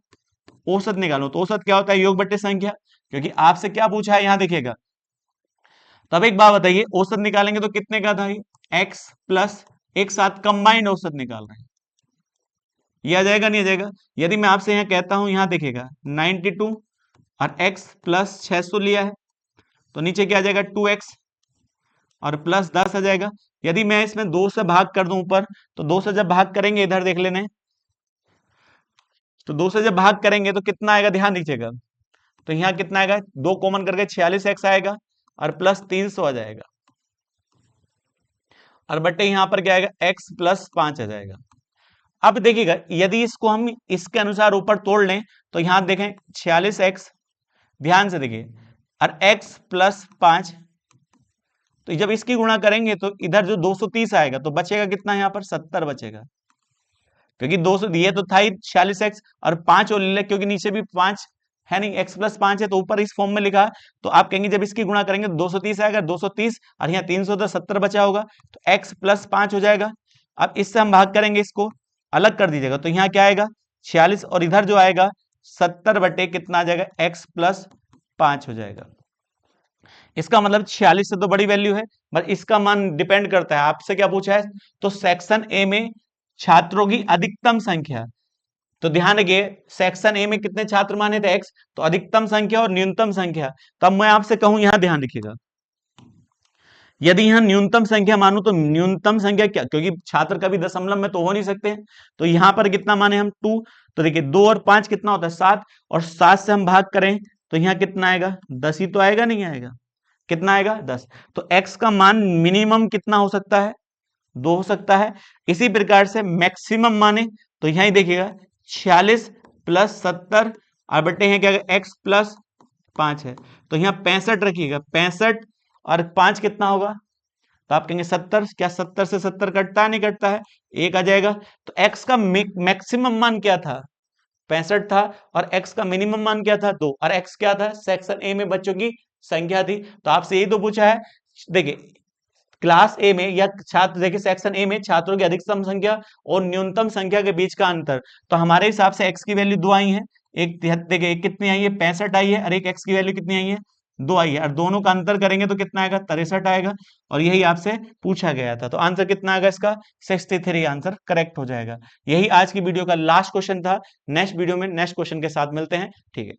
औसत निकालूं, तो औसत क्या होता है? योग बट्टे संख्या, क्योंकि आपसे क्या पूछा है यहां देखिएगा। तब एक बात बताइए, औसत निकालेंगे तो कितने का था? x प्लस एक साथ कंबाइंड औसत निकाल रहे हैं, ये आ जाएगा नहीं आ जाएगा? यदि मैं आपसे यहाँ कहता हूं, यहाँ देखिएगा 92 और x प्लस 600 लिया है, तो नीचे क्या आ जाएगा? 2x और प्लस 10 आ जाएगा। यदि मैं इसमें 2 से भाग कर दूं ऊपर, तो 2 से जब भाग करेंगे, इधर देख लेने, तो 2 से जब भाग करेंगे तो कितना आएगा? ध्यान दीजिएगा, तो यहाँ कितना आएगा? 2 कॉमन करके 46x आएगा और प्लस 300 आ जाएगा, और बट्टे यहां पर क्या आएगा? x प्लस 5 आ जाएगा। अब देखिएगा यदि इसको हम इसके अनुसार ऊपर तोड़ लें, तो यहां देखें 46x, ध्यान से देखिए, और x प्लस 5, तो जब इसकी गुणा करेंगे तो इधर जो 230 आएगा, तो बचेगा कितना? यहाँ पर 70 बचेगा, क्योंकि 200 दिए तो था ही 46x, और 5 और ले ले, क्योंकि नीचे भी 5 है नहीं, x प्लस 5 है, तो ऊपर इस फॉर्म में लिखा। तो आप कहेंगे जब इसकी गुणा करेंगे तो 230 आएगा, 230 और यहाँ 300 तो 70 बचा होगा, तो x प्लस 5 हो जाएगा। अब इससे हम भाग करेंगे, इसको अलग कर दीजिएगा, तो यहाँ क्या आएगा? 46, और इधर जो आएगा 70 बटे कितना आ जाएगा? x प्लस 5 हो जाएगा। इसका मतलब 46 से तो बड़ी वैल्यू है, बस इसका मान डिपेंड करता है। आपसे क्या पूछा है? तो सेक्शन ए में छात्रों की अधिकतम संख्या, तो ध्यान रखिए सेक्शन ए में कितने छात्र माने थे? x, तो अधिकतम संख्या और न्यूनतम संख्या। तब मैं आपसे कहूं, यहां ध्यान रखिएगा, यदि यहां न्यूनतम संख्या मानूं, तो न्यूनतम संख्या क्या? क्योंकि छात्र कभी दशमलव में तो हो नहीं सकते, तो यहां पर कितना माने हम? 2। तो देखिए 2 और 5 कितना होता है? 7, और 7 से हम भाग करें तो यहां कितना आएगा? 10 ही तो आएगा, नहीं आएगा? कितना आएगा? 10। तो x का मान मिनिमम कितना हो सकता है? 2 हो सकता है। इसी प्रकार से मैक्सिमम माने तो यहां देखिएगा 46 प्लस 70 और बटे हैं क्या? x प्लस 5 है, तो यहाँ 65 रखिएगा, 65 और 5 कितना होगा? तो आप कहेंगे 70। क्या 70 से 70 कटता है? नहीं कटता है, एक आ जाएगा। तो x का मैक्सिमम मान क्या था? 65 था, और x का मिनिमम मान क्या था? 2, और x क्या था? सेक्शन ए में बच्चों की संख्या थी। तो आपसे यही तो पूछा है। देखिए क्लास ए में या छात्र, देखिए सेक्शन ए में छात्रों की अधिकतम संख्या और न्यूनतम संख्या के बीच का अंतर, तो हमारे हिसाब से x की वैल्यू 2 आई है। एक देखिए एक कितनी आई है? 65 आई है, और एक x की वैल्यू कितनी आई है? 2 आई है, और दोनों का अंतर करेंगे तो कितना आएगा? 63 आएगा, और यही आपसे पूछा गया था। तो आंसर कितना आएगा इसका? 63 आंसर करेक्ट हो जाएगा। यही आज की वीडियो का लास्ट क्वेश्चन था। नेक्स्ट वीडियो में नेक्स्ट क्वेश्चन के साथ मिलते हैं, ठीक है।